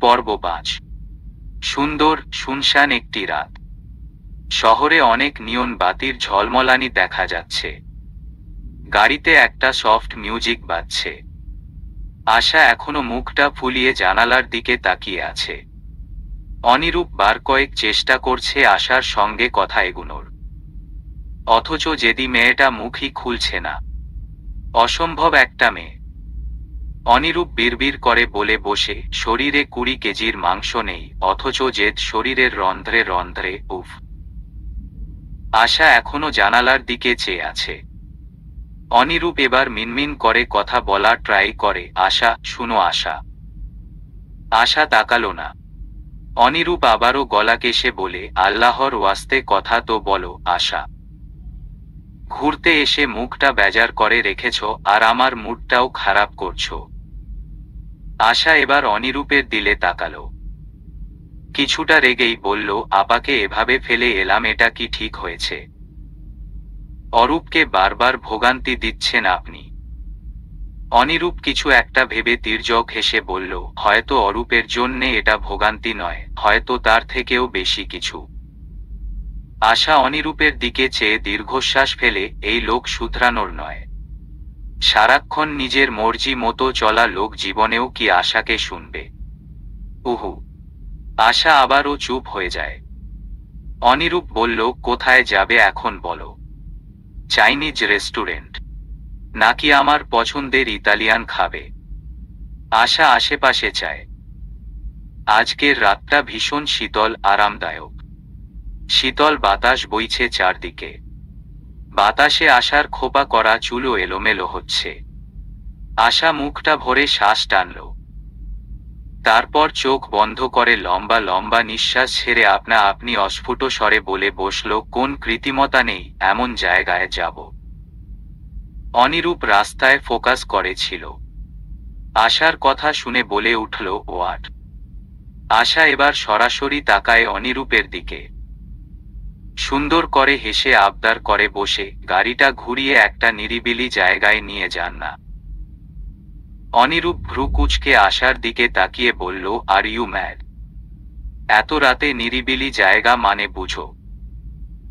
পর্ব ৫। সুন্দর শুনশান একটি রাত। শহরে অনেক নিয়ন বাতির ঝলমলানি দেখা যাচ্ছে। গাড়িতে একটা সফট মিউজিক বাজছে। আশা এখনো মুখটা ফুলিয়ে জানালার দিকে তাকিয়ে আছে। অনিরূপ বার কয়েক চেষ্টা করছে আশার সঙ্গে কথা এগুনোর, অথচ যেদি মেয়েটা মুখই খুলছে না। অসম্ভব একটা মেয়ে। অনিরূপ বিড়বিড় করে বলে বসে, শরীরে ২০ কেজির মাংস নেই, অথচ জেদ শরীরের রন্ধ্রে রন্ধ্রে। উফ। আশা এখনো জানালার দিকে চেয়ে আছে। অনিরূপ এবার মিনমিন করে কথা বলার ট্রাই করে, আশা শুনো আশা। আশা তাকালো না। অনিরূপ আবারও গলা কেশে বলে, আল্লাহর ওয়াস্তে কথা তো বলো আশা। ঘুরতে এসে মুখটা বেজার করে রেখেছ আর আমার মুডটাও খারাপ করছো। আশা এবার অনিরূপের দিলে তাকালো। কিছুটা রেগেই বলল, আপাকে এভাবে ফেলে এলাম, এটা কি ঠিক হয়েছে? অরূপকে বারবার ভোগান্তি দিচ্ছেন আপনি। অনিরূপ কিছু একটা ভেবে তির্যক হেসে বলল, হয়তো অরূপের জন্যে এটা ভোগান্তি নয়, হয়তো তার থেকেও বেশি কিছু। আশা অনিরূপের দিকে চেয়ে দীর্ঘশ্বাস ফেলে, এই লোক শুধরানোর নয়। সারাক্ষণ নিজের মর্জি মতো চলা লোক জীবনেও কি আশাকে শুনবে? উহু। আশা আবারও চুপ হয়ে যায়। অনিরূপ বলল, কোথায় যাবে এখন বলো? চাইনিজ রেস্টুরেন্ট, নাকি আমার পছন্দের ইতালিয়ান খাবে? আশা আশেপাশে চায়। আজকের রাতটা ভীষণ শীতল আরামদায়ক। শীতল বাতাস বইছে চারদিকে। বাতাসে আশার খোপা করা চুলও এলোমেলো হচ্ছে। আশা মুখটা ভরে শ্বাস টানল। তারপর চোখ বন্ধ করে লম্বা লম্বা নিঃশ্বাস ছেড়ে আপনা আপনি অস্ফুট স্বরে বলে বসল, কোন কৃত্রিমতা নেই, এমন জায়গায় যাব। অনিরূপ রাস্তায় ফোকাস করেছিল। আশার কথা শুনে বলে উঠল, হোয়াট? আশা এবার সরাসরি তাকায় অনিরূপের দিকে। সুন্দর করে হেসে আবদার করে বসে, গাড়িটা ঘুরিয়ে একটা নিরিবিলি জায়গায় নিয়ে যান না। অনিরূপ ভ্রু কুঁচকে আশার দিকে তাকিয়ে বলল, আর ইউ ম্যাড? এত রাতে নিরিবিলি জায়গা মানে বুঝো?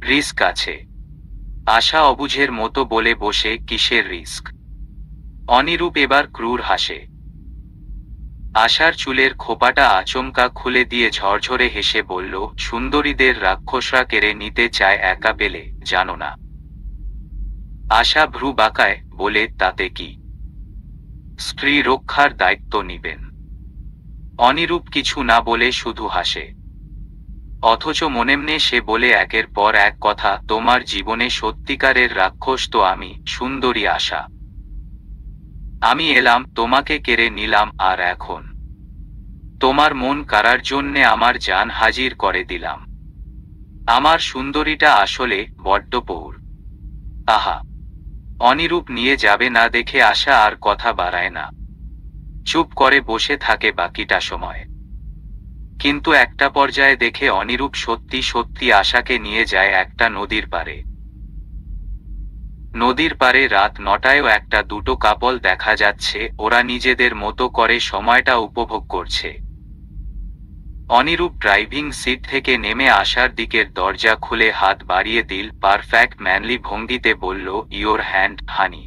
রিস্ক আছে। আশা অবুঝের মতো বলে বসে, কিসের রিস্ক? অনিরূপ এবার ক্রূর হাসে। আশার চুলের খোপাটা আচমকা খুলে দিয়ে ঝরঝরে হেসে বলল, সুন্দরীদের রাক্ষসরা কেড়ে নিতে চায় একা পেলে, জানো না? আশা ভ্রু বাঁকায়, বলে, তাতে কি? স্ত্রী রক্ষার দায়িত্ব নিবেন। অনিরূপ কিছু না বলে শুধু হাসে। অথচ মনেমনে সে বলে একের পর এক কথা, তোমার জীবনে সত্যিকারের রাক্ষস তো আমি, সুন্দরী আশা। আমি এলাম, তোমাকে কেড়ে নিলাম, আর এখন তোমার মন কাড়ার জন্যে আমার জান হাজির করে দিলাম। আমার সুন্দরীটা আসলে বড্ড পৌর। আহা। অনিরূপ নিয়ে যাবে না দেখে আশা আর কথা বাড়ায় না। চুপ করে বসে থাকে বাকিটা সময়। কিন্তু একটা পর্যায়ে দেখে অনিরূপ সত্যি সত্যি আশাকে নিয়ে যায় একটা নদীর পাড়ে। নদীর পাড়ে রাত ৯টায়ও একটা দুটো কাপল দেখা যাচ্ছে, ওরা নিজেদের মতো করে সময়টা উপভোগ করছে। অনিরূপ ড্রাইভিং সিট থেকে নেমে আশার দিকের দরজা খুলে হাত বাড়িয়ে দিল, পারফেক্ট ম্যানলি ভঙ্গিতে বলল, ইয়োর হ্যান্ড, হানি।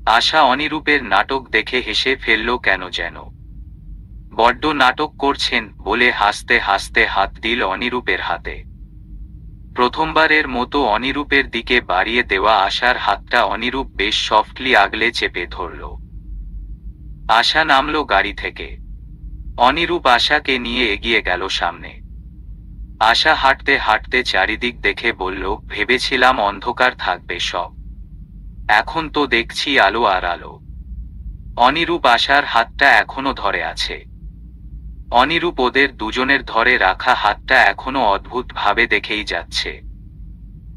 আশা অনিরূপের নাটক দেখে হেসে ফেলল কেন যেন। বড্ড নাটক করছেন, বলে হাসতে হাসতে হাত দিল অনিরূপের হাতে। প্রথমবারের মতো অনিরূপের দিকে বাড়িয়ে দেওয়া আশার হাতটা অনিরূপ বেশ সফটলি আগলে চেপে ধরল। আশা নামল গাড়ি থেকে। অনিরূপ আশাকে নিয়ে এগিয়ে গেল সামনে। আশা হাঁটতে হাঁটতে চারিদিক দেখে বলল, ভেবেছিলাম অন্ধকার থাকবে সব, এখন তো দেখছি আলো আর আলো। অনিরূপ আশার হাতটা এখনো ধরে আছে। অনিরূপ ওদের দুজনের ধরে রাখা হাতটা এখনো অদ্ভুত ভাবে দেখেই যাচ্ছে।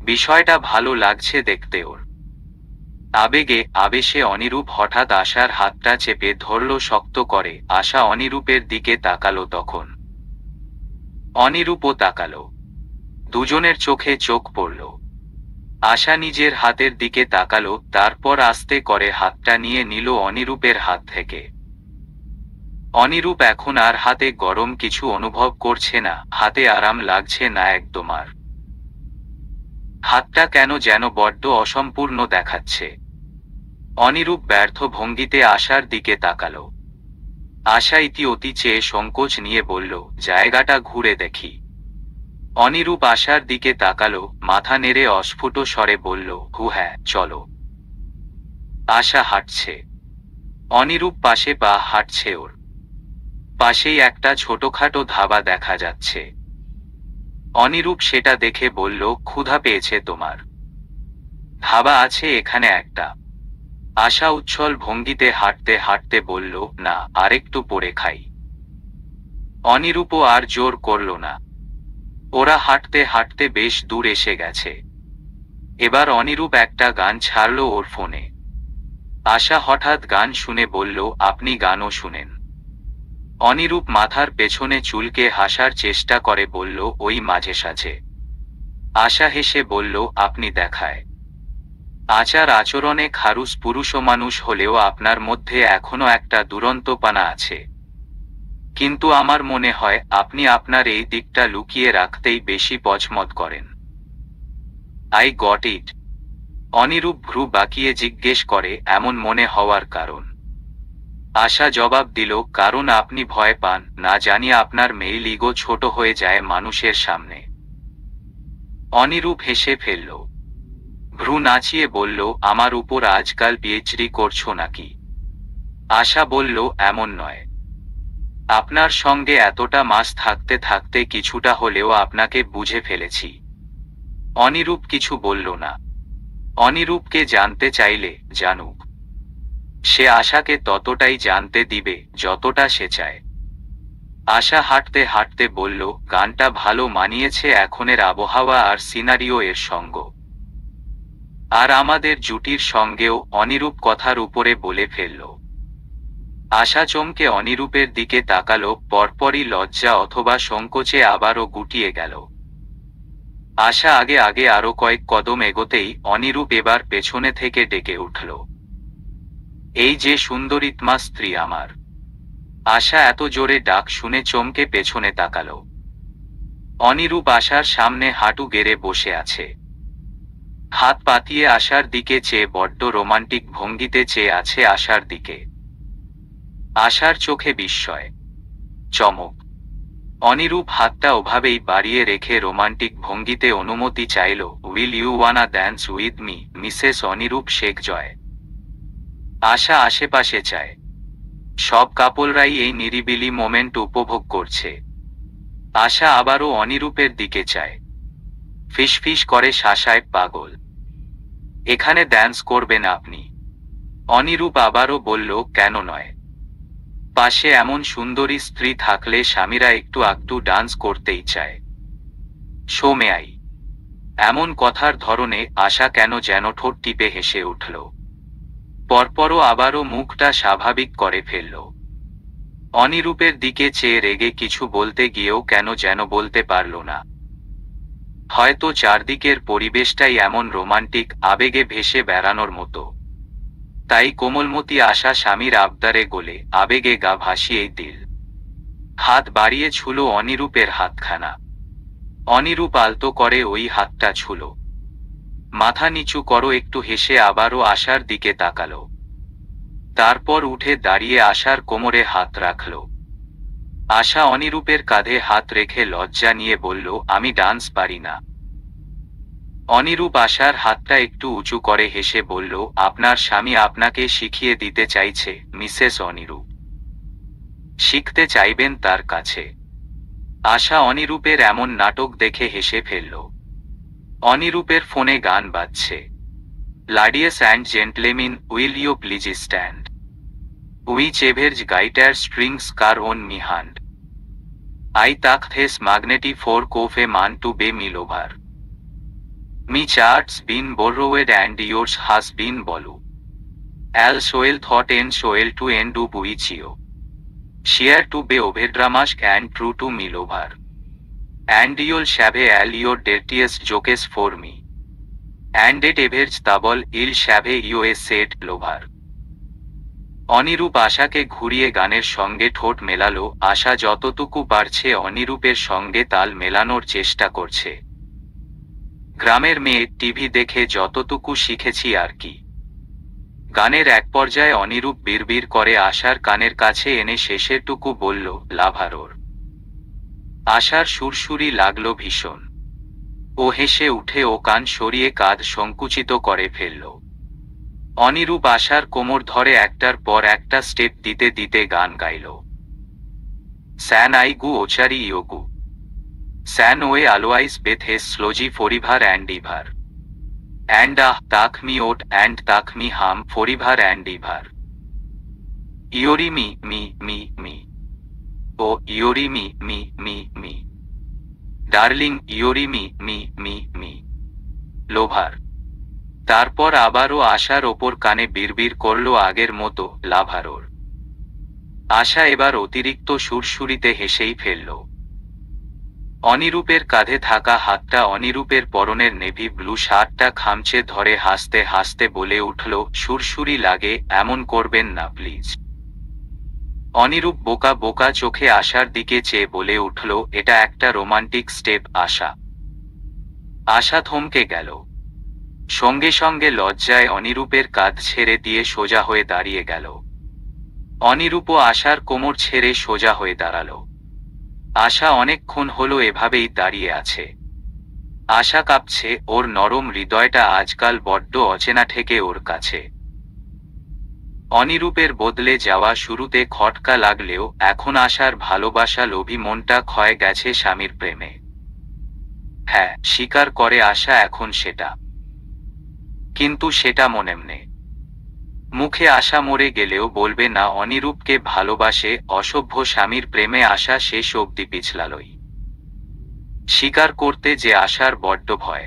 বিষয়টা ভালো লাগছে দেখতে ওর। আবেগে আবেশে অনিরূপ হঠাৎ আশার হাতটা চেপে ধরল শক্ত করে। আশা অনিরূপের দিকে তাকালো তখন। অনিরূপও তাকালো। দুজনের চোখে চোখ পড়ল। আশা নিজের হাতের দিকে তাকালো, তারপর আস্তে করে হাতটা নিয়ে নিল অনিরূপের হাত থেকে। অনিরূপ এখন আর হাতে গরম কিছু অনুভব করছে না, হাতে আরাম লাগছে না একদম আর। হাতটা কেন যেন বড্ড অসম্পূর্ণ দেখাচ্ছে। অনিরূপ ব্যর্থ ভঙ্গিতে আশার দিকে তাকালো। আশা ইতিঅতি চেয়ে সংকোচ নিয়ে বলল, জায়গাটা ঘুরে দেখি। অনিরূপ আশার দিকে তাকালো, মাথা নেড়ে অস্ফুট স্বরে বলল, হ্যাঁ চলো। আশা হাঁটছে। অনিরূপ পাশে পা হাঁটছে ওর। পাশেই একটা ছোটখাটো ধাবা দেখা যাচ্ছে। অনিরূপ সেটা দেখে বলল, ক্ষুধা পেয়েছে তোমার? ধাবা আছে এখানে একটা। আশা উচ্ছল ভঙ্গিতে হাঁটতে হাঁটতে বলল, না, আরেকটু পরে খাই। অনিরূপও আর জোর করল না। ওরা হাঁটতে হাঁটতে বেশ দূর এসে গেছে। এবার অনিরূপ একটা গান ছাড়ল ওর ফোনে। আশা হঠাৎ গান শুনে বলল, আপনি গানও শুনেন? অনিরূপ মাথার পেছনে চুলকে হাসার চেষ্টা করে বলল, ওই মাঝে সাঝে। আশা হেসে বলল, আপনি দেখায় আচার আচরণে খারুস পুরুষমানুষ হলেও আপনার মধ্যে এখনো একটা দুরন্তপনা আছে। কিন্তু আমার মনে হয় আপনি আপনার এই দিকটা লুকিয়ে রাখতেই বেশি পছন্দ করেন। I got it. অনিরূপ ভ্রু বাঁকিয়ে জিজ্ঞেস করে, এমন মনে হওয়ার কারণ? আশা জবাব দিল, কারণ আপনি ভয় পান না জানি আপনার মেইল ইগো ছোট হয়ে যায় মানুষের সামনে। অনিরূপ হেসে ফেলল। ভ্রু নাচিয়ে বলল, আমার উপর আজকাল পিএইচডি করছো নাকি? আশা বলল, এমন নয়। আপনার সঙ্গে এতটা মাস থাকতে থাকতে কিছুটা হলেও আপনাকে বুঝে ফেলেছি। অনিরূপ কিছু বলল না। অনিরূপকে জানতে চাইলে জানুক। সে আশাকে ততটাই জানতে দিবে যতটা সে চায়। আশা হাঁটতে হাঁটতে বলল, গানটা ভালো মানিয়েছে এখনের আবহাওয়া আর সিনারিও এর সঙ্গ। আর আমাদের জুটির সঙ্গেও। অনিরূপ কথার উপরে বলে ফেলল। আশা চমকে অনিরূপের দিকে তাকালো, পরপরই লজ্জা অথবা সংকোচে আবারও গুটিয়ে গেল। আশা আগে আগে আরো কয়েক কদম এগোতেই অনিরূপ এবার পেছনে থেকে ডেকে উঠল, এই যে সুন্দরীত্মা স্ত্রী আমার। আশা এত জোরে ডাক শুনে চমকে পেছনে তাকালো। অনিরূপ আশার সামনে হাঁটু গেড়ে বসে আছে। হাত পাতিয়ে আশার দিকে চেয়ে বড্ড রোমান্টিক ভঙ্গিতে চেয়ে আছে আশার দিকে। আশার চোখে বিস্ময়, চমক। অনিরূপ হাতটা ওভাবেই বাড়িয়ে রেখে রোমান্টিক ভঙ্গিতে অনুমতি চাইল, will you wanna dance with me, Mrs অনিরূপ Sheikh জয়। আশা আশেপাশে চায়। সব কাপলরাই এই নিরিবিলি মোমেন্ট উপভোগ করছে। আশা আবারও অনিরূপের দিকে চায়। ফিসফিস করে শাসায়, পাগল। এখানে ড্যান্স করবেন আপনি? অনিরূপ আবারও বলল, কেন নয়? পাশে এমন সুন্দরী স্ত্রী থাকলে স্বামীরা একটু আকটু ডান্স করতেই চায়। Show may I. এমন কথার ধরনে আশা কেন যেন ঠোঁট টিপে হেসে উঠল। পরপরও আবারও মুখটা স্বাভাবিক করে ফেলল। অনিরূপের দিকে চেয়ে রেগে কিছু বলতে গিয়েও কেন যেন বলতে পারল না। হয়তো চারদিকের পরিবেশটাই এমন রোমান্টিক, আবেগে ভেসে বেড়ানোর মতো। তাই কোমলমতি আশা স্বামীর আবদারে গলে আবেগে গা ভাসিয়েই দিল। হাত বাড়িয়ে ছুল অনিরূপের হাতখানা। অনিরূপ আলতো করে ওই হাতটা ছুল। মাথা নিচু করো একটু হেসে আবারও আশার দিকে তাকালো। তারপর উঠে দাঁড়িয়ে আশার কোমরে হাত রাখল। আশা অনিরূপের কাঁধে হাত রেখে লজ্জা নিয়ে বলল, আমি ডান্স পারি না। অনিরূপ আশার হাতটা একটু উঁচু করে হেসে বলল, আপনার স্বামী আপনাকে শিখিয়ে দিতে চাইছে মিসেস অনিরূপ। শিখতে চাইবেন তার কাছে? আশা অনিরূপের এমন নাটক দেখে হেসে ফেলল। অনিরূপের ফোনে গান বাজছে। লাডিয়েস and জেন্টলেমিন, will you please stand? Which average gaiter strings car on me hand? I তাক থেস ম্যাগনেটি ফোর কোফে মান টু বে মিলোভার। Me charts bin borrowed and yours has been bolu. Al soil thought en soil to end up with you. Share to be overdramask and true to me lover. And you'll shave all your dirtiest jokes for me. And it average double, il shave you a said lover. অনিরূপ আশাকে ঘুরিয়ে গানের সঙ্গে ঠোঁট মেলালো। আশা যতটুকু পারছে অনিরূপের সঙ্গে তাল মেলানোর চেষ্টা করছে। গ্রামের মেয়ে, টিভি দেখে যতটুকু শিখেছি আর কি। গানের এক পর্যায়ে অনিরূপ বিড়বিড় করে আশার কানের কাছে এনে শেষেরটুকু বলল, লাভারোর। আশার সুরসুরি লাগলো ভীষণ। ও হেসে উঠে ও কান সরিয়ে কাঁধ সংকুচিত করে ফেলল। অনিরূপ আশার কোমর ধরে একটার পর একটা স্টেপ দিতে দিতে গান গাইল। স্যান আই গু ওচারি ইয়োগু, স্যান way আলোয়াইস bathe has স্লোজি ফরিভার and ever, and আহ তাক মি ওট অ্যান্ড তাক মি হাম ফরিভার and ever, ইয়োরি me me me me, O ইয়োরি me me me me, darling ইয়োরি me me me me, lover. তারপর আবারও আশার ওপর কানে বিড়বিড় করল আগের মতো, লাভারোর। আশা এবার অতিরিক্ত সুরসুরিতে হেসেই ফেলল। অনিরূপের কাঁধে থাকা হাতটা অনিরূপের পরনের নেভি ব্লু শার্টটা খামচে ধরে হাসতে হাসতে বলে উঠল, সুরসুরি লাগে, এমন করবেন না প্লিজ। অনিরূপ বোকা বোকা চোখে আশার দিকে চেয়ে বলে উঠল, এটা একটা রোমান্টিক স্টেপ আশা। আশা থমকে গেল। সঙ্গে সঙ্গে লজ্জায় অনিরূপের কাঁধ ছেড়ে দিয়ে সোজা হয়ে দাঁড়িয়ে গেল। অনিরূপও আশার কোমর ছেড়ে সোজা হয়ে দাঁড়াল। আশা অনেকক্ষণ হলো এভাবেই দাঁড়িয়ে আছে। আশা কাঁপছে, ওর নরম হৃদয়টা আজকাল বড্ড অচেনা ঠেকে ওর কাছে। অনিরূপের বদলে যাওয়া শুরুতে খটকা লাগলেও এখন আশার ভালোবাসা লোভী মনটা ক্ষয়ে গেছে স্বামীর প্রেমে। হ্যাঁ, স্বীকার করে আশা এখন সেটা। কিন্তু সেটা মনেমনে। মুখে আশা মরে গেলেও বলবে না অনিরূপকে ভালোবাসে। অসভ্য স্বামীর প্রেমে আশা শেষ অবধি পিছলালই। স্বীকার করতে যে আশার বড্ড ভয়।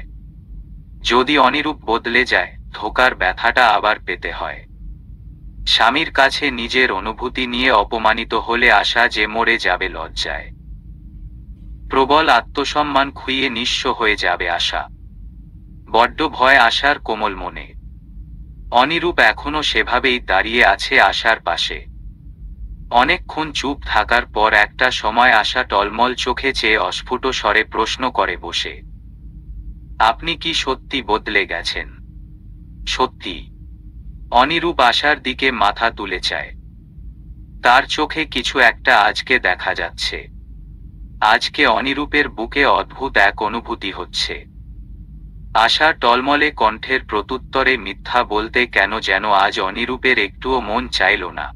যদি অনিরূপ বদলে যায়, ধোকার ব্যথাটা আবার পেতে হয়। স্বামীর কাছে নিজের অনুভূতি নিয়ে অপমানিত হলে আশা যে মরে যাবে লজ্জায়। প্রবল আত্মসম্মান খুইয়ে নিঃস্ব হয়ে যাবে আশা। বড্ড ভয় আশার কোমল মনে। অনিরূপ এখনো সেভাবেই দাঁড়িয়ে আছে আশার পাশে। অনেকক্ষণ চুপ থাকার পর একটা সময় আশা টলমল চোখে চেয়ে অস্ফুট স্বরে প্রশ্ন করে বসে, আপনি কি সত্যি বদলে গেছেন? সত্যি? অনিরূপ আশার দিকে মাথা তুলে চায়। তার চোখে কিছু একটা আজকে দেখা যাচ্ছে। আজকে অনিরূপের বুকে অদ্ভুত এক অনুভূতি হচ্ছে। আশা টলমলে কণ্ঠের প্রত্যুত্তরে মিথ্যা বলতে কেন যেন আজ অনিরূপের একটুও মন চাইল না।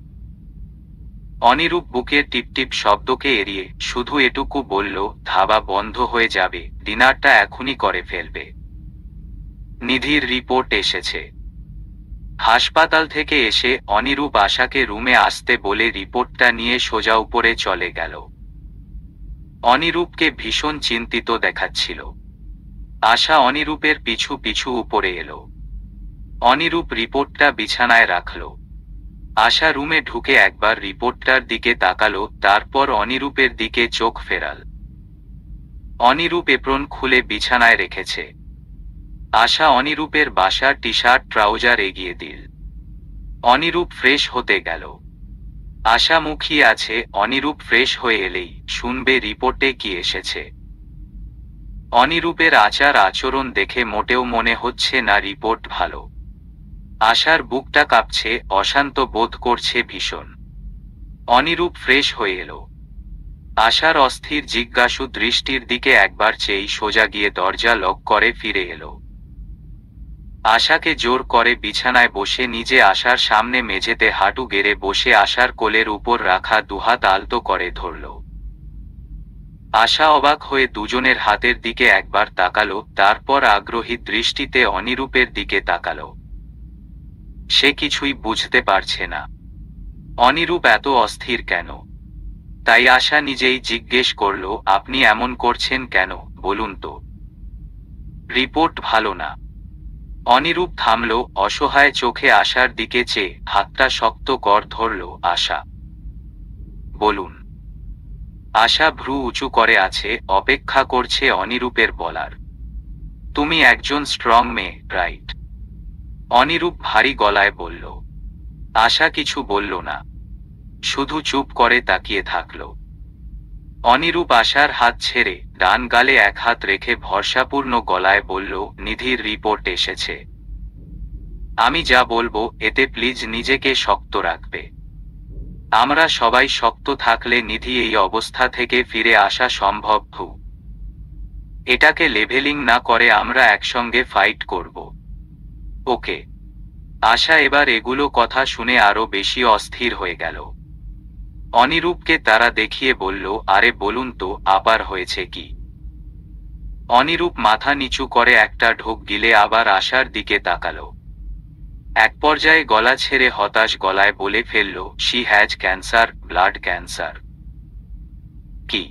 অনিরূপ বুকের টিপটিপ শব্দকে এড়িয়ে শুধু এটুকু বলল, ধাবা বন্ধ হয়ে যাবে, ডিনারটা এখনই করে ফেলবে। নিধির রিপোর্ট এসেছে। হাসপাতাল থেকে এসে অনিরূপ আশাকে রুমে আসতে বলে রিপোর্টটা নিয়ে সোজা উপরে চলে গেল। অনিরূপকে ভীষণ চিন্তিত দেখাচ্ছিল। আশা অনিরূপের পিছু পিছু উপরে এলো। অনিরূপ রিপোর্টটা বিছানায় রাখল। আশা রুমে ঢুকে একবার রিপোর্টটার দিকে তাকালো, তারপর অনিরূপের দিকে চোখ ফেরাল। অনিরূপ এপ্রন খুলে বিছানায় রেখেছে। আশা অনিরূপের বাসার টি শার্ট ট্রাউজার এগিয়ে দিল। অনিরূপ ফ্রেশ হতে গেল। আশা মুখিয়ে আছে, অনিরূপ ফ্রেশ হয়ে এলেই শুনবে রিপোর্টে কি এসেছে। অনিরূপের আচার আচরণ দেখে মোটেও মনে হচ্ছে না রিপোর্ট ভালো। আশার বুকটা কাঁপছে, অশান্ত বোধ করছে ভীষণ। অনিরূপ ফ্রেশ হয়ে এলো। আশার অস্থির জিজ্ঞাসু দৃষ্টির দিকে একবার চেয়েই সোজা গিয়ে দরজা লক করে ফিরে এলো। আশাকে জোর করে বিছানায় বসে নিজে আশার সামনে মেঝেতে হাঁটু গেড়ে বসে আশার কোলের উপর রাখা দুহাত আলতো করে ধরল। আশা অবাক হয়ে দুজনের হাতের দিকে একবার তাকালো, তারপর আগ্রহী দৃষ্টিতে অনিরূপের দিকে তাকালো। সে কিছুই বুঝতে পারছে না অনিরূপ এত অস্থির কেন। তাই আশা নিজেই জিজ্ঞেস করল, আপনি এমন করছেন কেন বলুন তো? রিপোর্ট ভালো না। অনিরূপ থামল, অসহায় চোখে আশার দিকে চেয়ে হাতটা শক্ত কর ধরল। আশা, বলুন। আশা ভ্রু উঁচু করে আছে, অপেক্ষা করছে অনিরূপের বলার। তুমি একজন স্ট্রং মেয়ে, রাইট? অনিরূপ ভারী গলায় বলল। আশা কিছু বলল না, শুধু চুপ করে তাকিয়ে থাকল। অনিরূপ আশার হাত ছেড়ে ডান গালে এক হাত রেখে ভরসাপূর্ণ গলায় বলল, নিধির রিপোর্ট এসেছে। আমি যা বলবো এতে প্লিজ নিজেকে শক্ত রাখবে। আমরা সবাই শক্ত থাকলে নিধি এই অবস্থা থেকে ফিরে আসা সম্ভব। এটাকে লেভেলিং না করে আমরা একসঙ্গে ফাইট করব। ওকে। আশা এবার এগুলো কথা শুনে আরো বেশি অস্থির হয়ে গেল। অনিরূপকে তারা দেখিয়ে বলল, আরে বলুন তো আবার হয়েছে কি? অনিরূপ মাথা নিচু করে একটা ঢোক গিলে আবার আশার দিকে তাকালো। এক পর্যায়ে গলা ছেড়ে হতাশ গলায় বলে ফেলল, she has cancer, blood cancer. কি?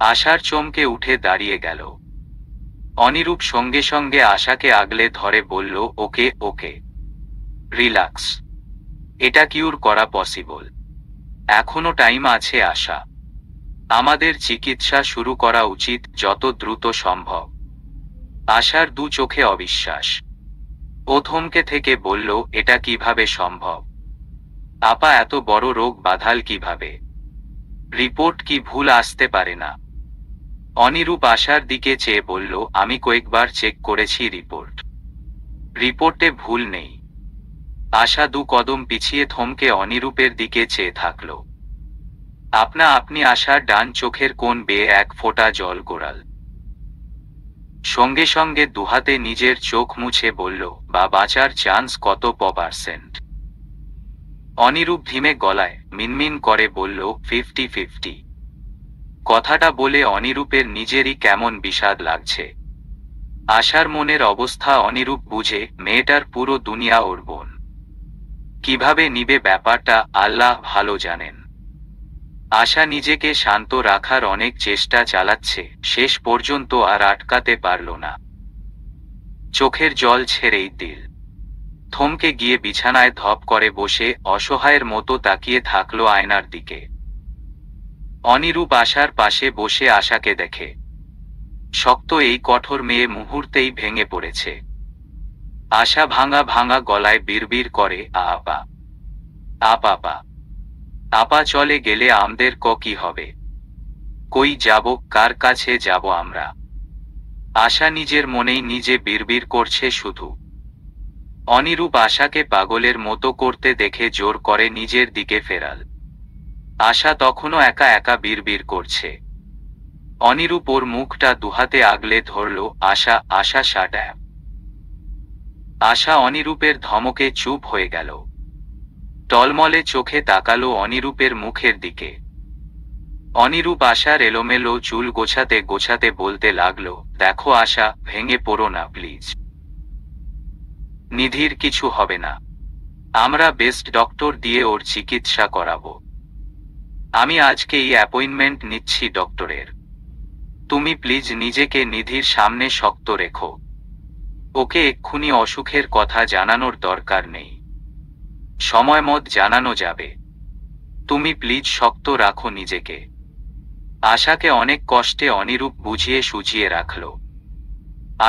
আশার চমকে উঠে দাঁড়িয়ে গেল। অনিরূপ সঙ্গে সঙ্গে আশাকে আগলে ধরে বলল, ওকে ওকে, রিল্যাক্স, এটা কিউর করা পসিবল। এখনো টাইম আছে আশা। আমাদের চিকিৎসা শুরু করা উচিত যত দ্রুত সম্ভব। আশার দু চোখে অবিশ্বাস। ও থমকে থেকে বলল, এটা কিভাবে সম্ভব? আপা এত বড় রোগ বাঁধাল কিভাবে? রিপোর্ট কি ভুল আসতে পারে না? অনিরূপ আশার দিকে চেয়ে বলল, আমি কয়েকবার চেক করেছি রিপোর্টে ভুল নেই। আশা দু কদম পিছিয়ে থমকে অনিরূপের দিকে চেয়ে থাকল। আপনি আশার ডান চোখের কোণ বেয়ে এক ফোঁটা জল গড়াল। সঙ্গে সঙ্গে দুহাতে নিজের চোখ মুছে বলল, বা বাঁচার চান্স কত %? অনিরূপ ধীমে গলায় মিনমিন করে বলল, 50-50। কথাটা বলে অনিরূপের নিজেরই কেমন বিষাদ লাগছে। আশার মনের অবস্থা অনিরূপ বুঝে, মেয়েটার পুরো দুনিয়া ওর বোন। কিভাবে নিবে ব্যাপারটা আল্লাহ ভালো জানেন। আশা নিজেকে শান্ত রাখার অনেক চেষ্টা চালাচ্ছে, শেষ পর্যন্ত আর আটকাতে পারল না। চোখের জল ছেড়েই দিল। থমকে গিয়ে বিছানায় ধপ করে বসে অসহায়ের মতো তাকিয়ে থাকলো আয়নার দিকে। অনিরূপ আশার পাশে বসে আশাকে দেখে। শক্ত এই কঠোর মেয়ে মুহূর্তেই ভেঙে পড়েছে। আশা ভাঙা ভাঙা গলায় বিড়বিড় করে, আপা আপা আপা চলে গেলে আমাদের কি হবে? কই যাব, কার কাছে যাব আমরা? আশা নিজের মনেই নিজে বিড়বিড় করছে শুধু। অনিরূপ আশাকে পাগলের মতো করতে দেখে জোর করে নিজের দিকে ফেরাল। আশা তখনও একা একা বিড়বিড় করছে। অনিরূপ ওর মুখটা দুহাতে আগলে ধরল। আশা আশা শাট আপ। আশা অনিরূপের ধমকে চুপ হয়ে গেল। টলমলে চোখে তাকালো অনিরূপের মুখের দিকে। অনিরূপ আশার এলোমেলো চুল গোছাতে গোছাতে বলতে লাগলো, দেখো আশা, ভেঙে পড়ো না প্লিজ। নিধির কিছু হবে না। আমরা বেস্ট ডক্টর দিয়ে ওর চিকিৎসা করাবো। আমি আজকেই অ্যাপয়েন্টমেন্ট নিচ্ছি ডক্টরের। তুমি প্লিজ নিজেকে নিধির সামনে শক্ত রেখো। ওকে এক্ষুনি অসুখের কথা জানানোর দরকার নেই, সময়মত জানানো যাবে। তুমি প্লিজ শক্ত রাখো নিজেকে। আশাকে অনেক কষ্টে অনিরূপ বুঝিয়ে সুঝিয়ে রাখল।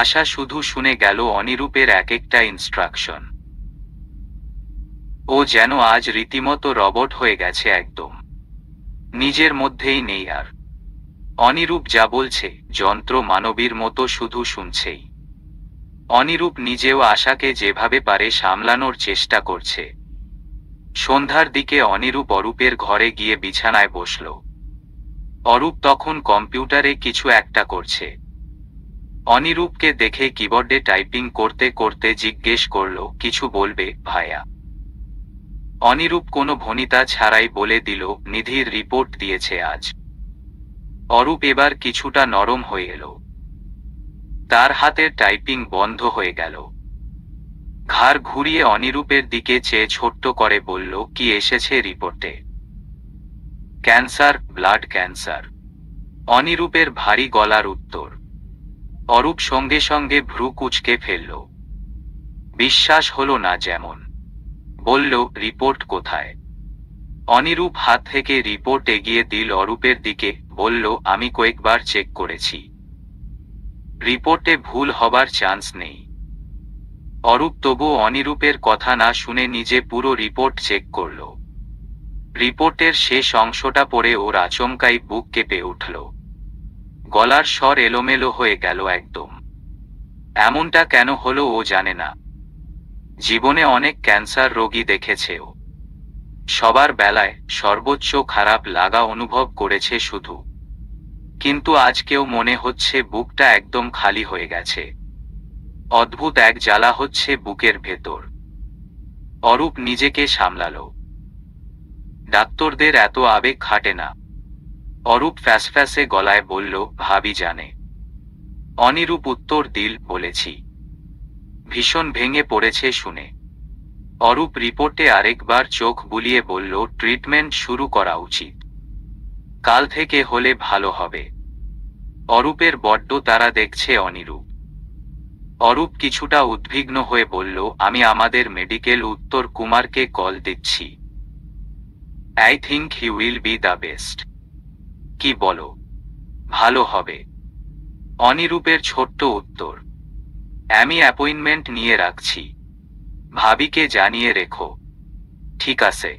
আশা শুধু শুনে গেল অনিরূপের এক একটা ইনস্ট্রাকশন। ও যেন আজ রীতিমতো রবট হয়ে গেছে একদম। নিজের মধ্যেই নেই আর। অনিরূপ যা বলছে যন্ত্র মানবীর মতো শুধু শুনছেই। অনিরূপ নিজেও আশাকে যেভাবে পারে সামলানোর চেষ্টা করছে। সন্ধ্যার দিকে অনিরূপ অরূপের ঘরে গিয়ে বিছানায় বসল। অরূপ তখন কম্পিউটারে কিছু একটা করছে। অনিরূপকে দেখে কিবোর্ডে টাইপিং করতে করতে জিজ্ঞেস করল, কিছু বলবে ভাইয়া? অনিরূপ কোনো ভনিতা ছাড়াই বলে দিল, নিধির রিপোর্ট দিয়েছে আজ। অরূপ এবার কিছুটা নরম হয়ে এলো। তার হাতের টাইপিং বন্ধ হয়ে গেল। ঘাড় ঘুরিয়ে অনিরূপের দিকে চেয়ে ছোট্ট করে বলল, কি এসেছে রিপোর্টে? Cancer, blood cancer. অনিরূপের ভারী গলার উত্তর। অরূপ সঙ্গে সঙ্গে ভ্রু কুঁচকে ফেলল। বিশ্বাস হলো না যেমন। বলল, রিপোর্ট কোথায়? অনিরূপ হাত থেকে রিপোর্ট এগিয়ে দিল অরূপের দিকে, বলল, আমি কয়েকবার চেক করেছি। রিপোর্টে ভুল হবার চান্স নেই। অরূপ তবু অনিরূপের কথা না শুনে নিজে পুরো রিপোর্ট চেক করল। রিপোর্টের শেষ অংশটা পড়ে ওর আচমকাই বুক কেঁপে উঠল। গলার স্বর এলোমেলো হয়ে গেল একদম। এমনটা কেন হলো ও জানে না। জীবনে অনেক ক্যান্সার রোগী দেখেছে ও। সবার বেলায় সর্বোচ্চ খারাপ লাগা অনুভব করেছে শুধু। কিন্তু আজকেও মনে হচ্ছে বুকটা একদম খালি হয়ে গেছে। অদ্ভুত এক জ্বালা হচ্ছে বুকের ভেতর। অরূপ নিজেকে সামলালো। ডাক্তারদের এত আবেগ খাটে না। অরূপ ফ্যাসফ্যাসে গলায় বলল, ভাবি জানে। অনিরূপ উত্তর দিল, বলেছি। ভীষণ ভেঙে পড়েছে শুনে। অরূপ রিপোর্টে আরেকবার চোখ বুলিয়ে বলল, ট্রিটমেন্ট শুরু করা উচিত। কাল থেকে হলে ভালো হবে। অরূপের বড্ড তারা দেখছে অনিরূপ। অরূপ কিছুটা উদ্বিগ্ন হয়ে বলল, আমি আমাদের মেডিকেল উত্তর কুমারকে কল দিচ্ছি। I think he will be the best. কি বলো? ভালো হবে। অনিরূপের ছোট্ট উত্তর। আমি অ্যাপয়েন্টমেন্ট নিয়ে রাখছি। ভাবিকে জানিয়ে রেখো। ঠিক আছে।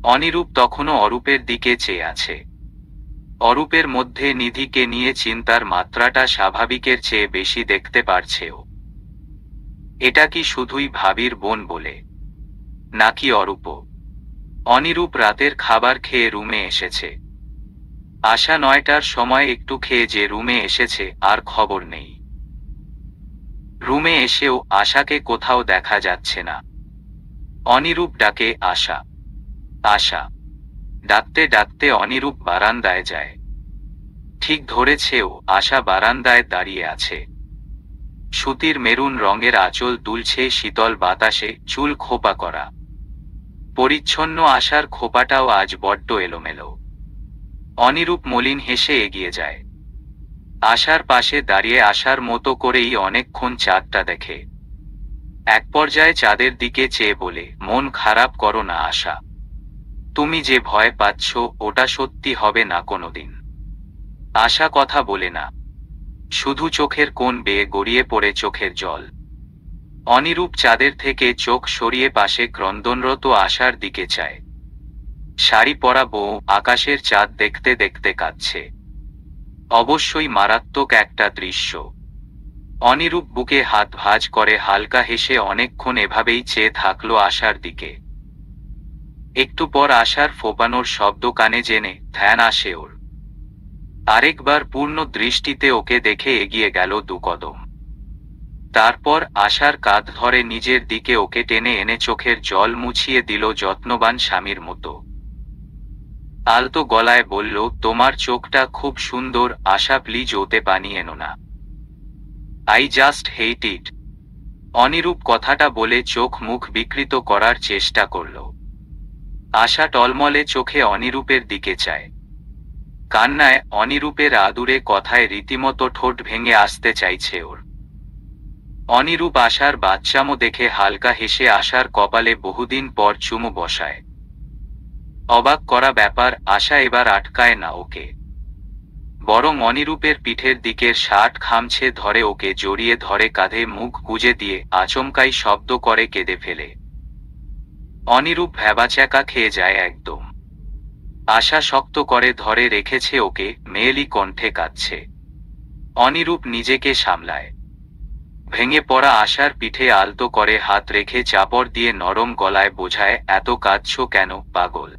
অনিরূপ তখনও অরূপের দিকে চেয়ে আছে। অরূপের মধ্যে নিধিকে নিয়ে চিন্তার মাত্রাটা স্বাভাবিকের চেয়ে বেশি দেখতে পারছে ও। এটা কি শুধুই ভাবির বোন বলে, নাকি অরূপও? অনিরূপ রাতের খাবার খেয়ে রুমে এসেছে। আশা 9টার সময় একটু খেয়ে যে রুমে এসেছে আর খবর নেই। রুমে এসেও আশাকে কোথাও দেখা যাচ্ছে না। অনিরূপ ডাকে, আশা, আশা। ডাকতে ডাকতে অনিরূপ বারান্দায় যায়। ঠিক ধরেছেও, আশা বারান্দায় দাঁড়িয়ে আছে। সুতির মেরুন রঙের আঁচল দুলছে শীতল বাতাসে, চুল খোপা করা। পরিচ্ছন্ন আশার খোপাটাও আজ বড্ড এলোমেলো। অনিরূপ মলিন হেসে এগিয়ে যায়। আশার পাশে দাঁড়িয়ে আশার মতো করেই অনেকক্ষণ চাঁদটা দেখে। এক পর্যায়ে চাঁদের দিকে চেয়ে বলে, মন খারাপ করো না আশা। তুমি যে ভয় পাচ্ছ ওটা সত্যি হবে না কোনোদিন। আশা কথা বলে না। শুধু চোখের কোণ বেয়ে গড়িয়ে পড়ে চোখের জল। অনিরূপ চাঁদের থেকে চোখ সরিয়ে পাশে ক্রন্দনরত আশার দিকে চায়। শাড়ি পরা বউ আকাশের চাঁদ দেখতে দেখতে কাঁদছে। অবশ্যই মারাত্মক একটা দৃশ্য। অনিরূপ বুকে হাত ভাঁজ করে হালকা হেসে অনেকক্ষণ এভাবেই চেয়ে থাকলো আশার দিকে। একটু পর আশার ফোপানোর শব্দ কানে জেনে ধ্যান আসে ওর। আরেকবার পূর্ণ দৃষ্টিতে ওকে দেখে এগিয়ে গেল 2 কদম। তারপর আশার কাঁধ ধরে নিজের দিকে ওকে টেনে এনে চোখের জল মুছিয়ে দিল যত্নবান স্বামীর মতো। আলতো গলায় বলল, তোমার চোখটা খুব সুন্দর আশা, প্লিজ ওতে পানি এনো না। আই জাস্ট হেট ইট। অনিরূপ কথাটা বলে চোখ মুখ বিকৃত করার চেষ্টা করল। আশা টলমলে চোখে অনিরূপের দিকে চায়। কান্নায় অনিরূপের আদুরে কথায় রীতিমতো ঠোঁট ভেঙে আসতে চাইছে ওর। অনিরূপ আশার বাচ্চামো দেখে হালকা হেসে আশার কপালে বহুদিন পর চুমু বসায়। অবাক করা ব্যাপার, আশা এবার আটকায় না ওকে। বরং অনিরূপের পিঠের দিকের শার্ট খামছে ধরে ওকে জড়িয়ে ধরে, কাঁধে মুখ গুজে দিয়ে আচমকাই শব্দ করে কেঁদে ফেলে। অনিরূপ ভ্যাবাচ্যাকা খেয়ে যায় একদম। আশা শক্ত করে ধরে রেখেছে ওকে, মেয়েলি কণ্ঠে কাঁদছে। অনিরূপ নিজেকে সামলায়। ভেঙে পড়া আশার পিঠে আলতো করে হাত রেখে চাপড় দিয়ে নরম গলায় বোঝায়, এত কাঁদছো কেন পাগল?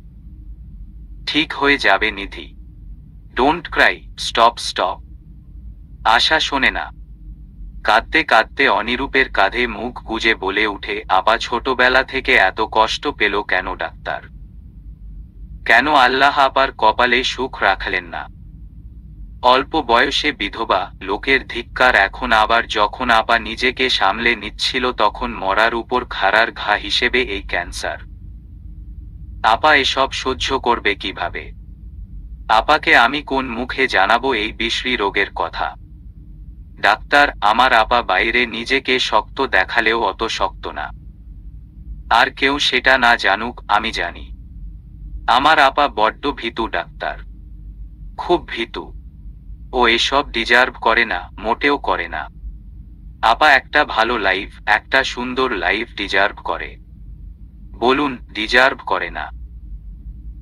ঠিক হয়ে যাবে নিধি। Don't Cry, stop stop. আশা শোনে না। কাঁদতে কাঁদতে অনিরূপের কাঁধে মুখ গুজে বলে উঠে, আপা ছোটবেলা থেকে এত কষ্ট পেল কেন ডাক্তার? কেন আল্লাহ আপার কপালে সুখ রাখলেন না? অল্প বয়সে বিধবা, লোকের ধিক্কার। এখন আবার যখন আপা নিজেকে সামলে নিচ্ছিল তখন মরার উপর খাড়ার ঘা হিসেবে এই ক্যান্সার। আপা এসব সহ্য করবে কিভাবে? আপাকে আমি কোন মুখে জানাবো এই বিশ্রী রোগের কথা? ডাক্তার, আমার আপা বাইরে নিজেকে শক্ত দেখালেও অত শক্ত না। আর কেউ সেটা না জানুক, আমি জানি। আমার আপা বড্ড ভীতু ডাক্তার, খুব ভীতু। ও এসব ডিজার্ভ করে না, মোটেও করে না। আপা একটা ভালো লাইফ, একটা সুন্দর লাইফ ডিজার্ভ করে। বলুন, ডিজার্ভ করে না?